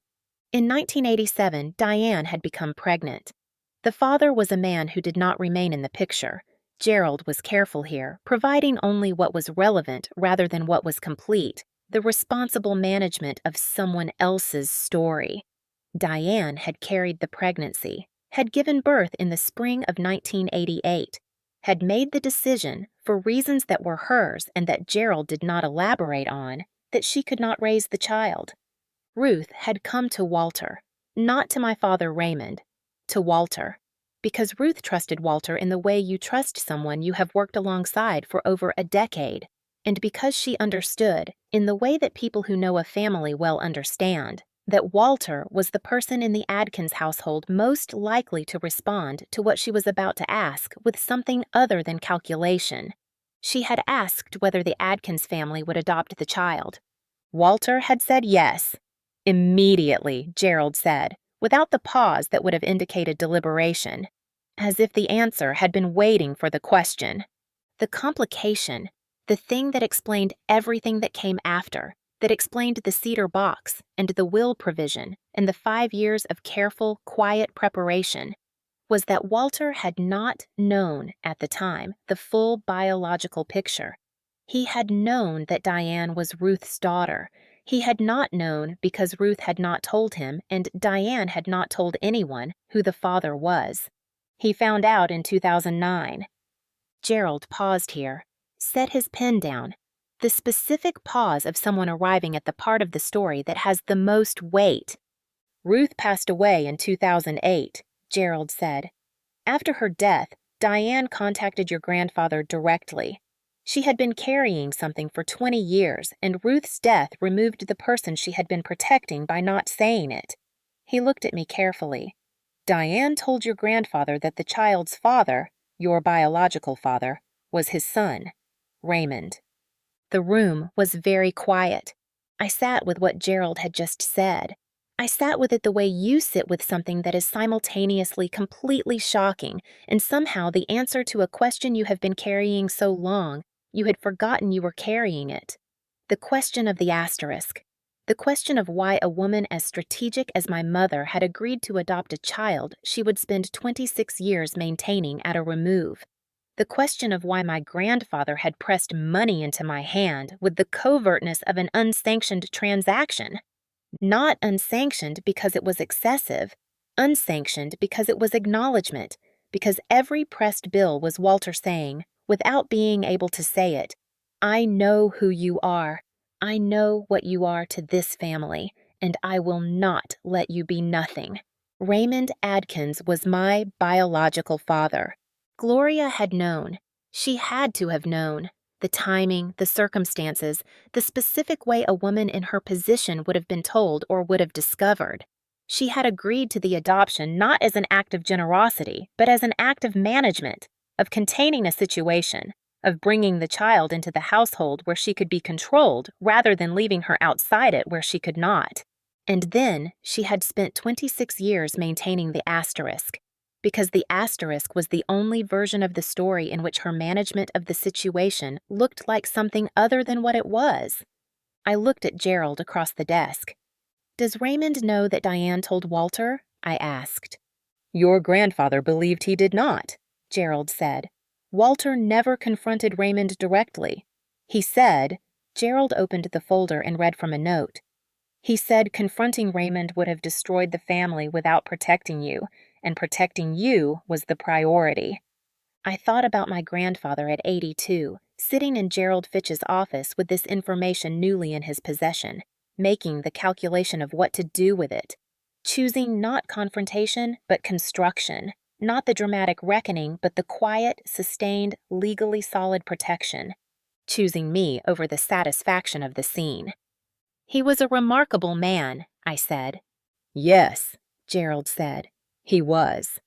In 1987, Diane had become pregnant. The father was a man who did not remain in the picture. Gerald was careful here, providing only what was relevant rather than what was complete, the responsible management of someone else's story. Diane had carried the pregnancy, had given birth in the spring of 1988, had made the decision, for reasons that were hers and that Gerald did not elaborate on, that she could not raise the child. Ruth had come to Walter, not to my father Raymond, to Walter, because Ruth trusted Walter in the way you trust someone you have worked alongside for over a decade, and because she understood, in the way that people who know a family well understand, that Walter was the person in the Adkins household most likely to respond to what she was about to ask with something other than calculation. She had asked whether the Adkins family would adopt the child. Walter had said yes. "Immediately," Gerald said, without the pause that would have indicated deliberation, as if the answer had been waiting for the question. The complication, the thing that explained everything that came after, that explained the cedar box and the will provision and the 5 years of careful, quiet preparation, was that Walter had not known at the time the full biological picture. He had known that Diane was Ruth's daughter. He had not known because Ruth had not told him and Diane had not told anyone who the father was. He found out in 2009. Gerald paused here, set his pen down, the specific pause of someone arriving at the part of the story that has the most weight. "Ruth passed away in 2008, Gerald said. "After her death, Diane contacted your grandfather directly. She had been carrying something for 20 years, and Ruth's death removed the person she had been protecting by not saying it. He looked at me carefully. Diane told your grandfather that the child's father, your biological father, was his son, Raymond. The room was very quiet. I sat with what Gerald had just said. I sat with it the way you sit with something that is simultaneously completely shocking and somehow the answer to a question you have been carrying so long, you had forgotten you were carrying it. The question of the asterisk. The question of why a woman as strategic as my mother had agreed to adopt a child she would spend 26 years maintaining at a remove. The question of why my grandfather had pressed money into my hand with the covertness of an unsanctioned transaction. Not unsanctioned because it was excessive, unsanctioned because it was acknowledgement, because every pressed bill was Walter saying, without being able to say it, I know who you are. I know what you are to this family, and I will not let you be nothing. Raymond Adkins was my biological father. Gloria had known. She had to have known. The timing, the circumstances, the specific way a woman in her position would have been told or would have discovered. She had agreed to the adoption not as an act of generosity, but as an act of management, of containing a situation, of bringing the child into the household where she could be controlled rather than leaving her outside it where she could not. And then she had spent 26 years maintaining the asterisk, because the asterisk was the only version of the story in which her management of the situation looked like something other than what it was. I looked at Gerald across the desk. Does Raymond know that Diane told Walter? I asked. Your grandfather believed he did not, Gerald said. Walter never confronted Raymond directly. He said, Gerald opened the folder and read from a note. He said confronting Raymond would have destroyed the family without protecting you, and protecting you was the priority. I thought about my grandfather at 82, sitting in Gerald Fitch's office with this information newly in his possession, making the calculation of what to do with it, choosing not confrontation, but construction, not the dramatic reckoning, but the quiet, sustained, legally solid protection, choosing me over the satisfaction of the scene. He was a remarkable man, I said. Yes, Gerald said. He was.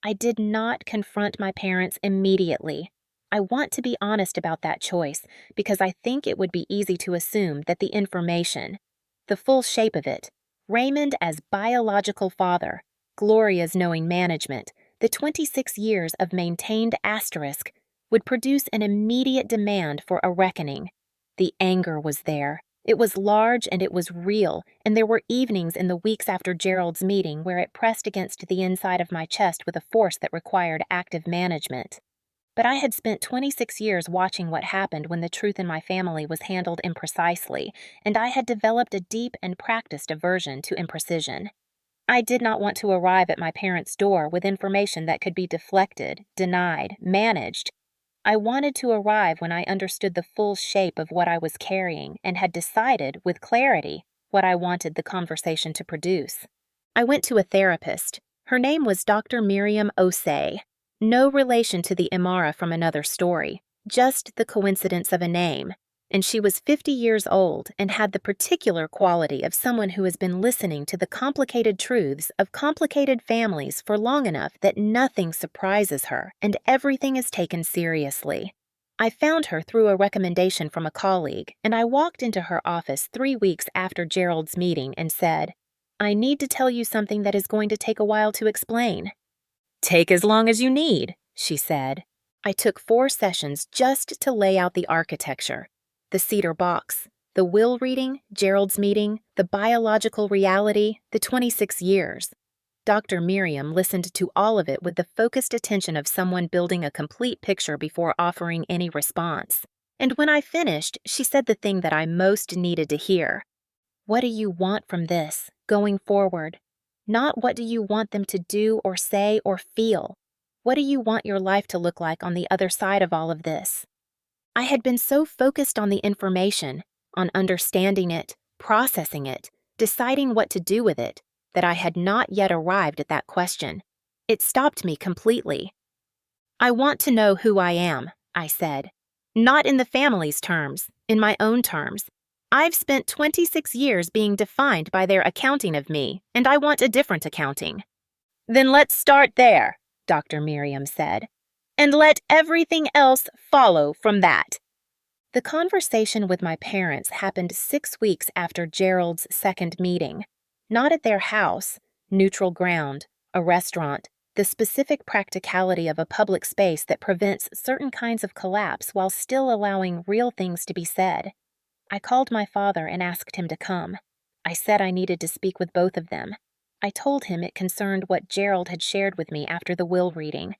I did not confront my parents immediately. I want to be honest about that choice because I think it would be easy to assume that the information, the full shape of it, Raymond as biological father, Gloria's knowing management, the 26 years of maintained asterisk, would produce an immediate demand for a reckoning. The anger was there. It was large and it was real, and there were evenings in the weeks after Gerald's meeting where it pressed against the inside of my chest with a force that required active management. But I had spent 26 years watching what happened when the truth in my family was handled imprecisely, and I had developed a deep and practiced aversion to imprecision. I did not want to arrive at my parents' door with information that could be deflected, denied, managed. I wanted to arrive when I understood the full shape of what I was carrying and had decided, with clarity, what I wanted the conversation to produce. I went to a therapist. Her name was Dr. Miriam Osei. No relation to the Imara from another story, just the coincidence of a name. And she was 50 years old and had the particular quality of someone who has been listening to the complicated truths of complicated families for long enough that nothing surprises her and everything is taken seriously. I found her through a recommendation from a colleague, and I walked into her office 3 weeks after Gerald's meeting and said, I need to tell you something that is going to take a while to explain. Take as long as you need, she said. I took 4 sessions just to lay out the architecture. The cedar box, the will reading, Gerald's meeting, the biological reality, the 26 years. Dr. Miriam listened to all of it with the focused attention of someone building a complete picture before offering any response. And when I finished, she said the thing that I most needed to hear. What do you want from this, going forward? Not what do you want them to do or say or feel. What do you want your life to look like on the other side of all of this? I had been so focused on the information, on understanding it, processing it, deciding what to do with it, that I had not yet arrived at that question. It stopped me completely. I want to know who I am, I said. Not in the family's terms, in my own terms. I've spent 26 years being defined by their accounting of me, and I want a different accounting. Then let's start there, Dr. Miriam said, and let everything else follow from that. The conversation with my parents happened 6 weeks after Gerald's second meeting. Not at their house, neutral ground, a restaurant, the specific practicality of a public space that prevents certain kinds of collapse while still allowing real things to be said. I called my father and asked him to come. I said I needed to speak with both of them. I told him it concerned what Gerald had shared with me after the will reading.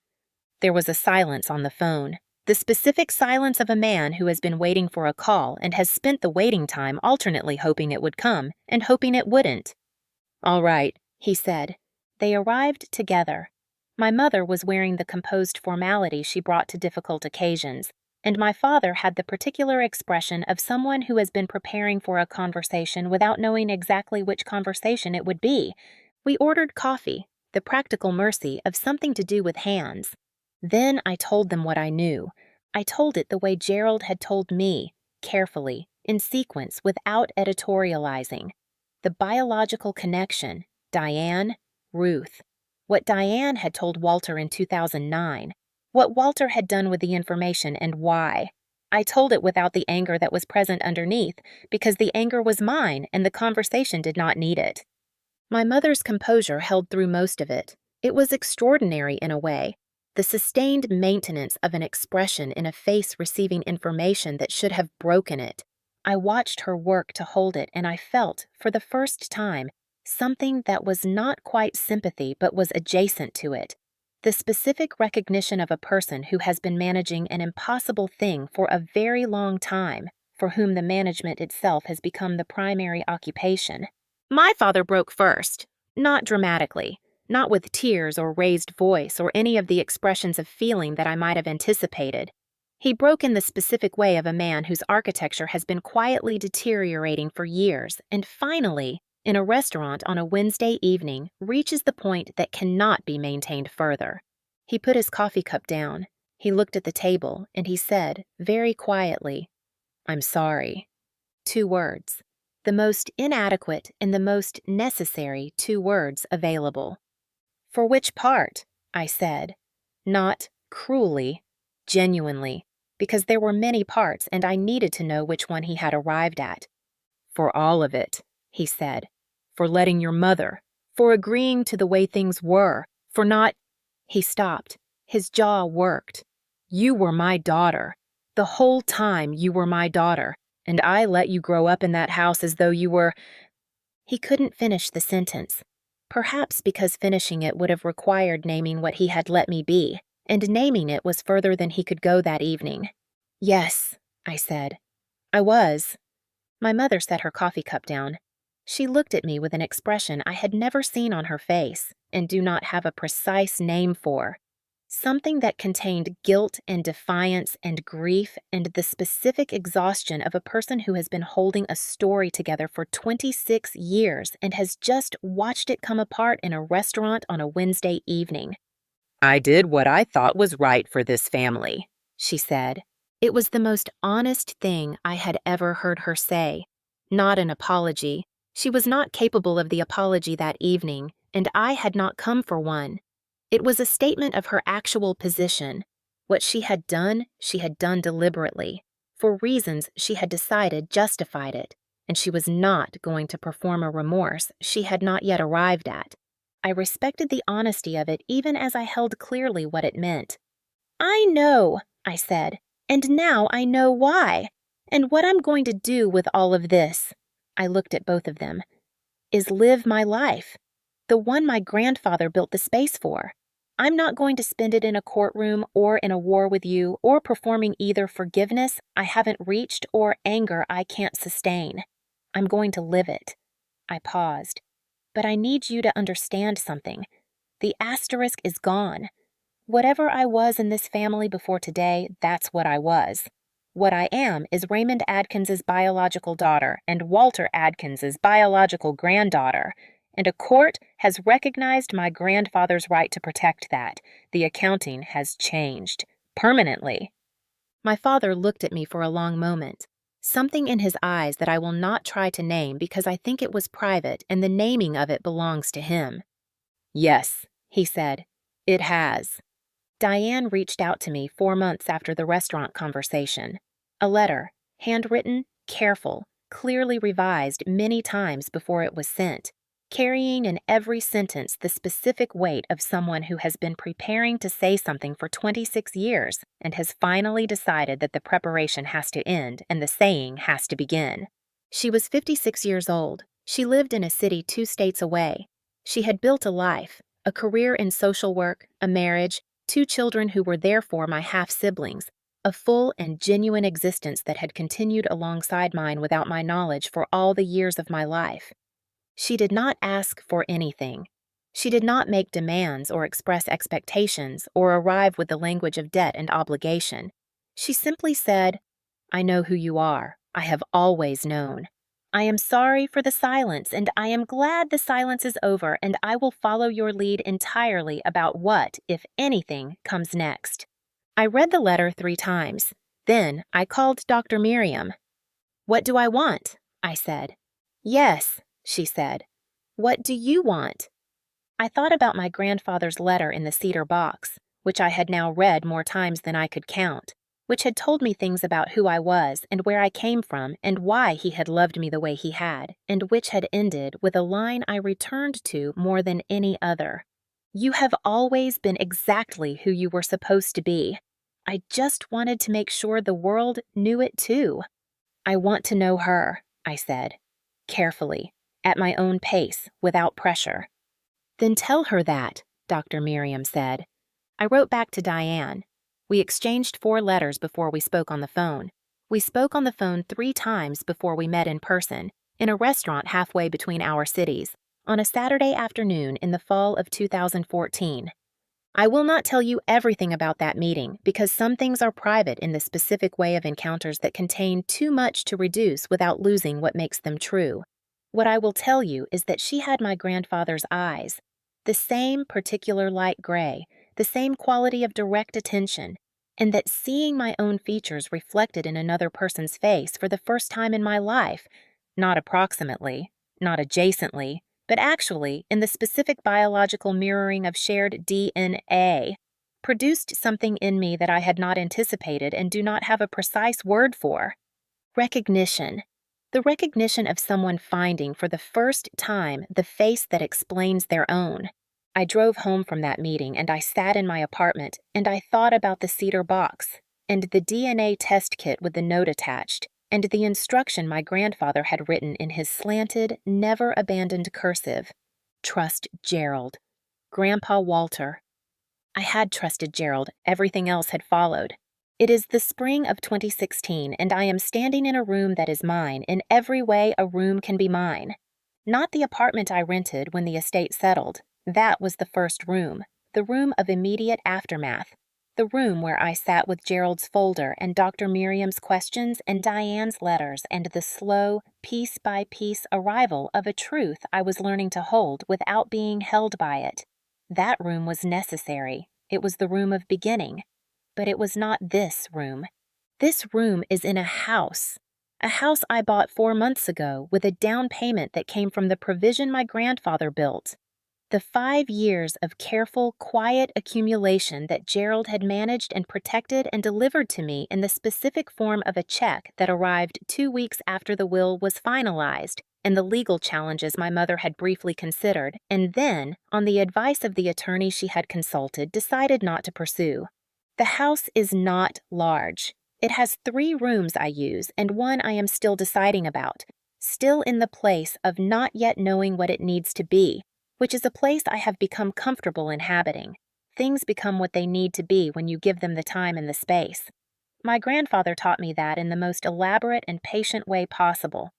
There was a silence on the phone, the specific silence of a man who has been waiting for a call and has spent the waiting time alternately hoping it would come and hoping it wouldn't. All right, he said. They arrived together. My mother was wearing the composed formality she brought to difficult occasions, and my father had the particular expression of someone who has been preparing for a conversation without knowing exactly which conversation it would be. We ordered coffee, the practical mercy of something to do with hands. Then I told them what I knew. I told it the way Gerald had told me, carefully, in sequence, without editorializing. The biological connection, Diane, Ruth. What Diane had told Walter in 2009. What Walter had done with the information and why. I told it without the anger that was present underneath, because the anger was mine and the conversation did not need it. My mother's composure held through most of it. It was extraordinary in a way. The sustained maintenance of an expression in a face receiving information that should have broken it. I watched her work to hold it, and I felt, for the first time, something that was not quite sympathy but was adjacent to it. The specific recognition of a person who has been managing an impossible thing for a very long time, for whom the management itself has become the primary occupation. My father broke first, not dramatically. Not with tears or raised voice or any of the expressions of feeling that I might have anticipated. He broke in the specific way of a man whose architecture has been quietly deteriorating for years and finally, in a restaurant on a Wednesday evening, reaches the point that cannot be maintained further. He put his coffee cup down. He looked at the table and he said, very quietly, "I'm sorry." 2 words. The most inadequate and the most necessary 2 words available. For which part? I said. Not cruelly, genuinely, because there were many parts and I needed to know which one he had arrived at. For all of it, he said. For letting your mother, for agreeing to the way things were, for not... He stopped. His jaw worked. You were my daughter. The whole time you were my daughter, and I let you grow up in that house as though you were... He couldn't finish the sentence. Perhaps because finishing it would have required naming what he had let me be, and naming it was further than he could go that evening. Yes, I said. I was. My mother set her coffee cup down. She looked at me with an expression I had never seen on her face, and do not have a precise name for. Something that contained guilt and defiance and grief and the specific exhaustion of a person who has been holding a story together for 26 years and has just watched it come apart in a restaurant on a Wednesday evening. I did what I thought was right for this family, she said. It was the most honest thing I had ever heard her say. Not an apology. She was not capable of the apology that evening, and I had not come for one. It was a statement of her actual position. What she had done deliberately. For reasons she had decided justified it, and she was not going to perform a remorse she had not yet arrived at. I respected the honesty of it even as I held clearly what it meant. I know, I said, and now I know why. And what I'm going to do with all of this, I looked at both of them, is live my life. The one my grandfather built the space for. I'm not going to spend it in a courtroom or in a war with you or performing either forgiveness I haven't reached or anger I can't sustain. I'm going to live it. I paused. But I need you to understand something. The asterisk is gone. Whatever I was in this family before today, that's what I was. What I am is Raymond Adkins's biological daughter and Walter Adkins's biological granddaughter. And a court has recognized my grandfather's right to protect that. The accounting has changed. Permanently. My father looked at me for a long moment, something in his eyes that I will not try to name because I think it was private and the naming of it belongs to him. "Yes," he said, "it has." Diane reached out to me 4 months after the restaurant conversation. A letter, handwritten, careful, clearly revised many times before it was sent, carrying in every sentence the specific weight of someone who has been preparing to say something for 26 years and has finally decided that the preparation has to end and the saying has to begin. She was 56 years old. She lived in a city 2 states away. She had built a life, a career in social work, a marriage, 2 children who were therefore my half-siblings, a full and genuine existence that had continued alongside mine without my knowledge for all the years of my life. She did not ask for anything. She did not make demands or express expectations or arrive with the language of debt and obligation. She simply said, "I know who you are. I have always known. I am sorry for the silence, and I am glad the silence is over, and I will follow your lead entirely about what, if anything, comes next." I read the letter 3 times. Then I called Dr. Miriam. "What do I want?" I said. "Yes," she said. "What do you want?" I thought about my grandfather's letter in the cedar box, which I had now read more times than I could count, which had told me things about who I was and where I came from and why he had loved me the way he had, and which had ended with a line I returned to more than any other. "You have always been exactly who you were supposed to be. I just wanted to make sure the world knew it too." "I want to know her," I said, carefully, at my own pace, without pressure. "Then tell her that," Dr. Miriam said. I wrote back to Diane. We exchanged 4 letters before we spoke on the phone. We spoke on the phone 3 times before we met in person, in a restaurant halfway between our cities, on a Saturday afternoon in the fall of 2014. I will not tell you everything about that meeting because some things are private in the specific way of encounters that contain too much to reduce without losing what makes them true. What I will tell you is that she had my grandfather's eyes, the same particular light gray, the same quality of direct attention, and that seeing my own features reflected in another person's face for the first time in my life, not approximately, not adjacently, but actually in the specific biological mirroring of shared DNA, produced something in me that I had not anticipated and do not have a precise word for. Recognition. The recognition of someone finding for the first time the face that explains their own. I drove home from that meeting and I sat in my apartment and I thought about the cedar box and the DNA test kit with the note attached and the instruction my grandfather had written in his slanted, never-abandoned cursive. Trust Gerald. Grandpa Walter. I had trusted Gerald. Everything else had followed. It is the spring of 2016, and I am standing in a room that is mine in every way a room can be mine. Not the apartment I rented when the estate settled. That was the first room, the room of immediate aftermath, the room where I sat with Gerald's folder and Dr. Miriam's questions and Diane's letters and the slow, piece-by-piece arrival of a truth I was learning to hold without being held by it. That room was necessary. It was the room of beginning. But it was not this room. This room is in a house I bought 4 months ago with a down payment that came from the provision my grandfather built. The 5 years of careful, quiet accumulation that Gerald had managed and protected and delivered to me in the specific form of a check that arrived 2 weeks after the will was finalized, and the legal challenges my mother had briefly considered, and then, on the advice of the attorney she had consulted, decided not to pursue. The house is not large. It has 3 rooms I use and 1 I am still deciding about, still in the place of not yet knowing what it needs to be, which is a place I have become comfortable inhabiting. Things become what they need to be when you give them the time and the space. My grandfather taught me that in the most elaborate and patient way possible.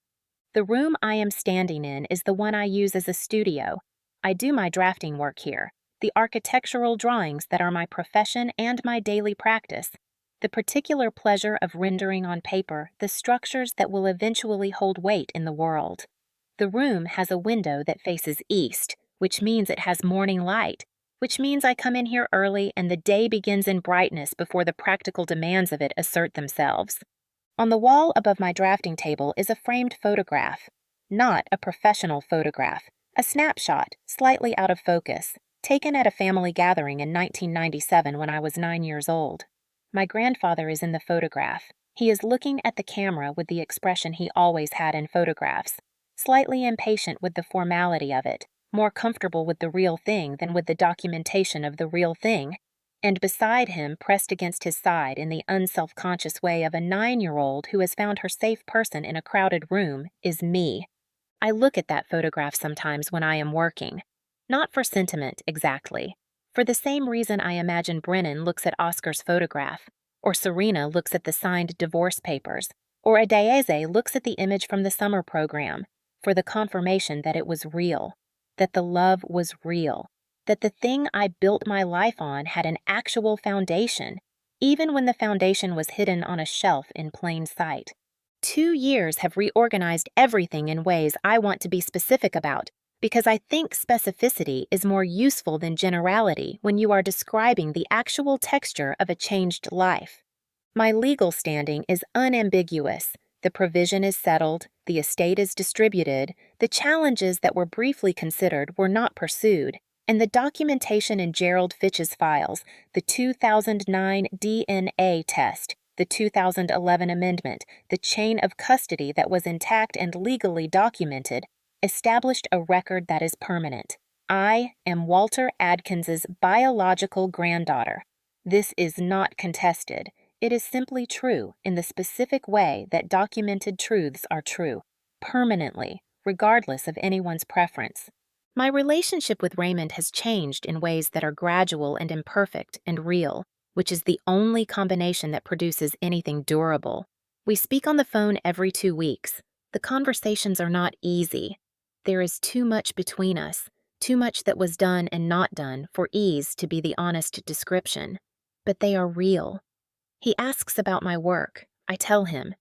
The room I am standing in is the one I use as a studio. I do my drafting work here, the architectural drawings that are my profession and my daily practice, the particular pleasure of rendering on paper the structures that will eventually hold weight in the world. The room has a window that faces east, which means it has morning light, which means I come in here early and the day begins in brightness before the practical demands of it assert themselves. On the wall above my drafting table is a framed photograph. Not a professional photograph, a snapshot, slightly out of focus, taken at a family gathering in 1997 when I was 9 years old. My grandfather is in the photograph. He is looking at the camera with the expression he always had in photographs, slightly impatient with the formality of it, more comfortable with the real thing than with the documentation of the real thing, and beside him, pressed against his side in the unself-conscious way of a 9-year-old who has found her safe person in a crowded room, is me. I look at that photograph sometimes when I am working. Not for sentiment, exactly. For the same reason I imagine Brennan looks at Oscar's photograph, or Serena looks at the signed divorce papers, or Adeyeze looks at the image from the summer program, for the confirmation that it was real, that the love was real, that the thing I built my life on had an actual foundation, even when the foundation was hidden on a shelf in plain sight. 2 years have reorganized everything in ways I want to be specific about, because I think specificity is more useful than generality when you are describing the actual texture of a changed life. My legal standing is unambiguous. The provision is settled, the estate is distributed, the challenges that were briefly considered were not pursued, and the documentation in Gerald Fitch's files, the 2009 DNA test, the 2011 amendment, the chain of custody that was intact and legally documented, established a record that is permanent. I am Walter Adkins's biological granddaughter. This is not contested. It is simply true in the specific way that documented truths are true, permanently, regardless of anyone's preference. My relationship with Raymond has changed in ways that are gradual and imperfect and real, which is the only combination that produces anything durable. We speak on the phone every 2 weeks. The conversations are not easy. There is too much between us, too much that was done and not done for ease to be the honest description. But they are real. He asks about my work. I tell him.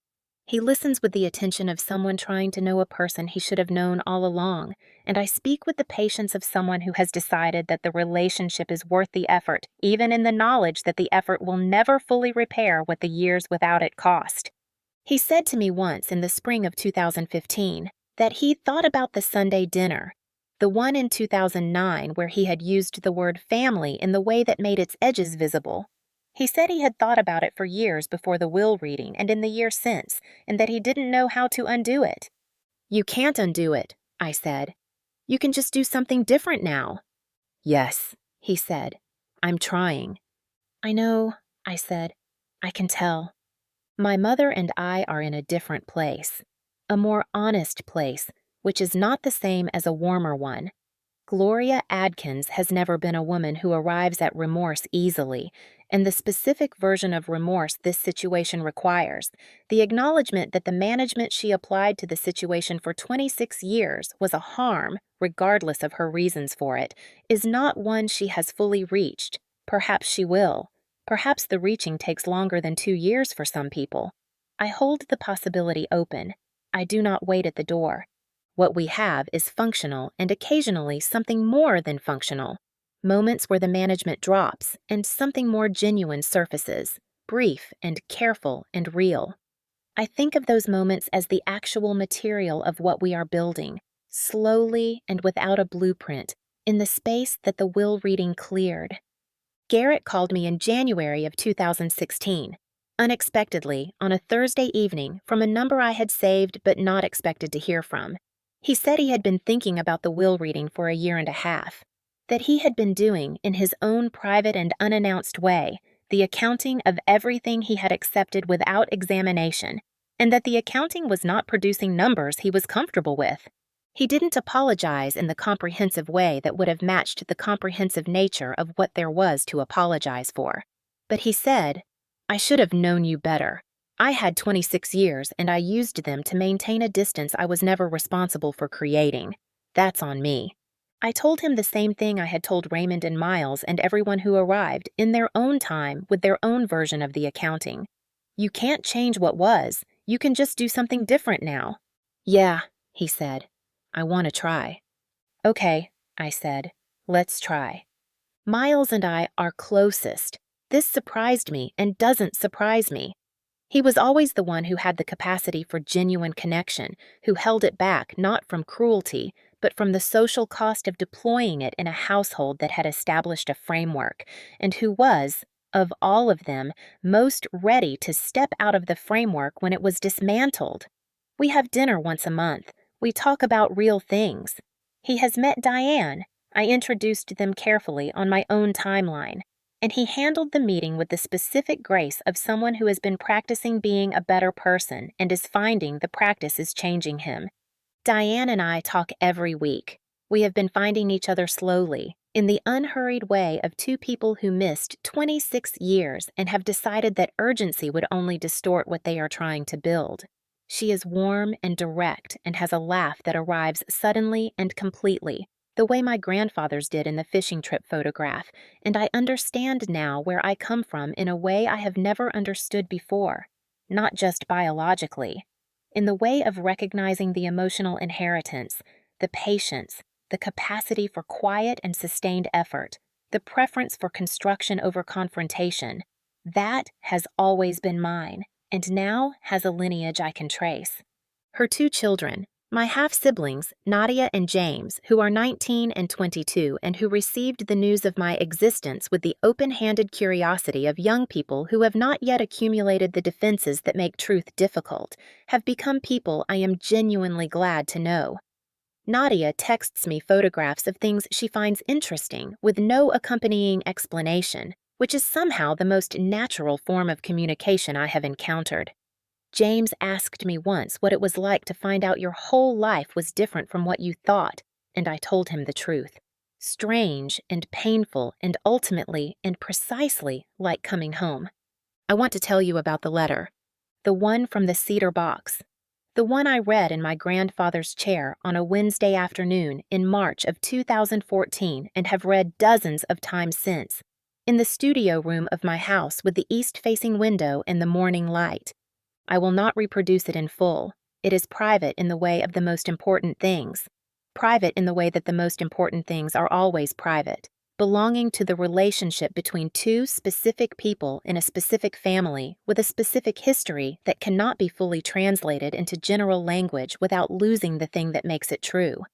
He listens with the attention of someone trying to know a person he should have known all along, and I speak with the patience of someone who has decided that the relationship is worth the effort, even in the knowledge that the effort will never fully repair what the years without it cost. He said to me once in the spring of 2015 that he thought about the Sunday dinner, the one in 2009 where he had used the word family in the way that made its edges visible. He said he had thought about it for years before the will reading and in the year since, and that he didn't know how to undo it. You can't undo it, I said. You can just do something different now. Yes, he said. I'm trying. I know, I said. I can tell. My mother and I are in a different place. A more honest place, which is not the same as a warmer one. Gloria Adkins has never been a woman who arrives at remorse easily, and the specific version of remorse this situation requires, the acknowledgement that the management she applied to the situation for 26 years was a harm, regardless of her reasons for it, is not one she has fully reached. Perhaps she will. Perhaps the reaching takes longer than 2 years for some people. I hold the possibility open. I do not wait at the door. What we have is functional and occasionally something more than functional. Moments where the management drops and something more genuine surfaces, brief and careful and real. I think of those moments as the actual material of what we are building, slowly and without a blueprint, in the space that the will reading cleared. Garrett called me in January of 2016, unexpectedly, on a Thursday evening from a number I had saved but not expected to hear from. He said he had been thinking about the will reading for a year and a half, that he had been doing, in his own private and unannounced way, the accounting of everything he had accepted without examination, and that the accounting was not producing numbers he was comfortable with. He didn't apologize in the comprehensive way that would have matched the comprehensive nature of what there was to apologize for. But he said, "I should have known you better. I had 26 years, and I used them to maintain a distance I was never responsible for creating. That's on me." I told him the same thing I had told Raymond and Miles and everyone who arrived in their own time with their own version of the accounting. You can't change what was. You can just do something different now. Yeah, he said. I want to try. Okay, I said. Let's try. Miles and I are closest. This surprised me and doesn't surprise me. He was always the one who had the capacity for genuine connection, who held it back not from cruelty, but from the social cost of deploying it in a household that had established a framework, and who was, of all of them, most ready to step out of the framework when it was dismantled. We have dinner once a month. We talk about real things. He has met Diane. I introduced them carefully on my own timeline, and he handled the meeting with the specific grace of someone who has been practicing being a better person and is finding the practice is changing him. Diane and I talk every week. We have been finding each other slowly, in the unhurried way of two people who missed 26 years and have decided that urgency would only distort what they are trying to build. She is warm and direct and has a laugh that arrives suddenly and completely, the way my grandfather's did in the fishing trip photograph, and I understand now where I come from in a way I have never understood before, not just biologically. In the way of recognizing the emotional inheritance, the patience, the capacity for quiet and sustained effort, the preference for construction over confrontation, that has always been mine, and now has a lineage I can trace. Her two children, my half-siblings, Nadia and James, who are 19 and 22 and who received the news of my existence with the open-handed curiosity of young people who have not yet accumulated the defenses that make truth difficult, have become people I am genuinely glad to know. Nadia texts me photographs of things she finds interesting with no accompanying explanation, which is somehow the most natural form of communication I have encountered. James asked me once what it was like to find out your whole life was different from what you thought, and I told him the truth. Strange and painful and ultimately and precisely like coming home. I want to tell you about the letter. The one from the cedar box. The one I read in my grandfather's chair on a Wednesday afternoon in March of 2014 and have read dozens of times since. In the studio room of my house with the east-facing window and the morning light. I will not reproduce it in full. It is private in the way of the most important things. Private in the way that the most important things are always private, belonging to the relationship between two specific people in a specific family with a specific history that cannot be fully translated into general language without losing the thing that makes it true.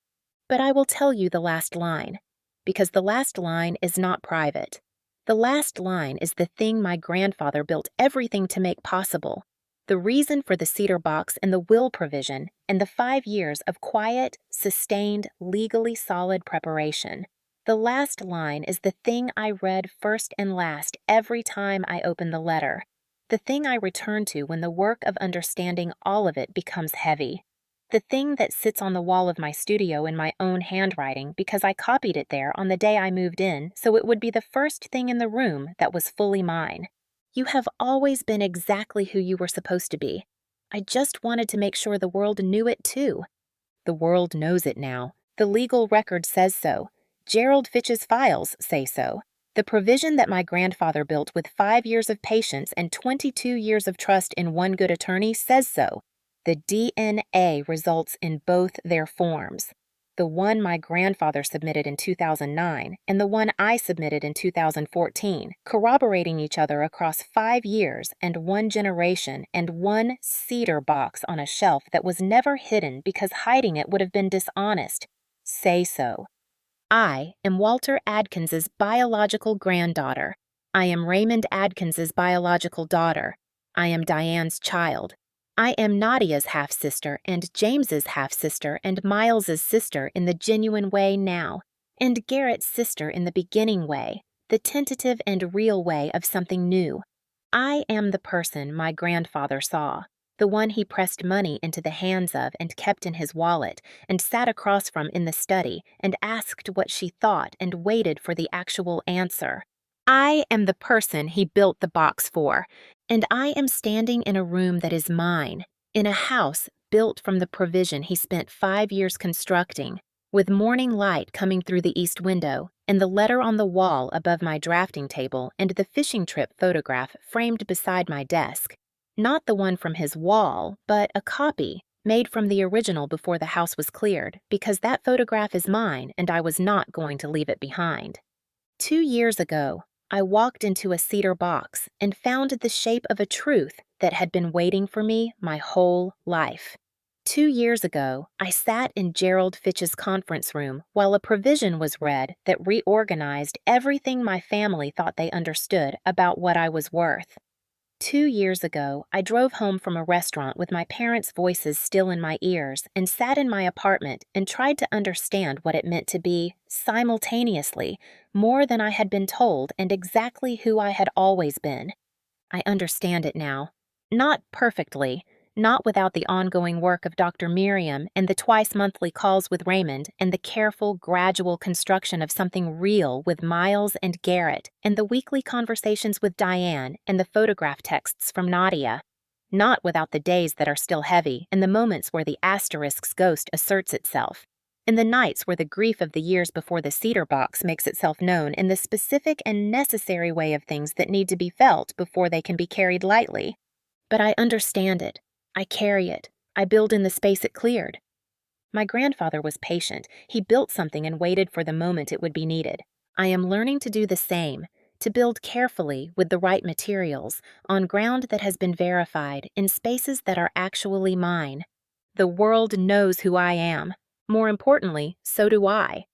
But I will tell you the last line, because the last line is not private. The last line is the thing my grandfather built everything to make possible. The reason for the cedar box and the will provision and the 5 years of quiet, sustained, legally solid preparation. The last line is the thing I read first and last every time I open the letter. The thing I return to when the work of understanding all of it becomes heavy. The thing that sits on the wall of my studio in my own handwriting because I copied it there on the day I moved in so it would be the first thing in the room that was fully mine. You have always been exactly who you were supposed to be. I just wanted to make sure the world knew it too. The world knows it now. The legal record says so. Gerald Fitch's files say so. The provision that my grandfather built with 5 years of patience and 22 years of trust in one good attorney says so. The DNA results in both their forms. The one my grandfather submitted in 2009 and the one I submitted in 2014, corroborating each other across 5 years and 1 generation and 1 cedar box on a shelf that was never hidden because hiding it would have been dishonest. Say so. I am Walter Adkins's biological granddaughter. I am Raymond Adkins's biological daughter. I am Diane's child. I am Nadia's half-sister and James's half-sister and Miles's sister in the genuine way now, and Garrett's sister in the beginning way, the tentative and real way of something new. I am the person my grandfather saw, the one he pressed money into the hands of and kept in his wallet, and sat across from in the study and asked what she thought and waited for the actual answer. I am the person he built the box for, and I am standing in a room that is mine, in a house built from the provision he spent 5 years constructing, with morning light coming through the east window, and the letter on the wall above my drafting table and the fishing trip photograph framed beside my desk. Not the one from his wall, but a copy, made from the original before the house was cleared, because that photograph is mine and I was not going to leave it behind. 2 years ago, I walked into a cedar box and found the shape of a truth that had been waiting for me my whole life. 2 years ago, I sat in Gerald Fitch's conference room while a provision was read that reorganized everything my family thought they understood about what I was worth. 2 years ago, I drove home from a restaurant with my parents' voices still in my ears and sat in my apartment and tried to understand what it meant to be, simultaneously, more than I had been told and exactly who I had always been. I understand it now. Not perfectly, not without the ongoing work of Dr. Miriam and the twice-monthly calls with Raymond and the careful, gradual construction of something real with Miles and Garrett and the weekly conversations with Diane and the photograph texts from Nadia. Not without the days that are still heavy and the moments where the asterisk's ghost asserts itself. And the nights where the grief of the years before the cedar box makes itself known in the specific and necessary way of things that need to be felt before they can be carried lightly. But I understand it. I carry it. I build in the space it cleared. My grandfather was patient. He built something and waited for the moment it would be needed. I am learning to do the same, to build carefully with the right materials, on ground that has been verified, in spaces that are actually mine. The world knows who I am. More importantly, so do I.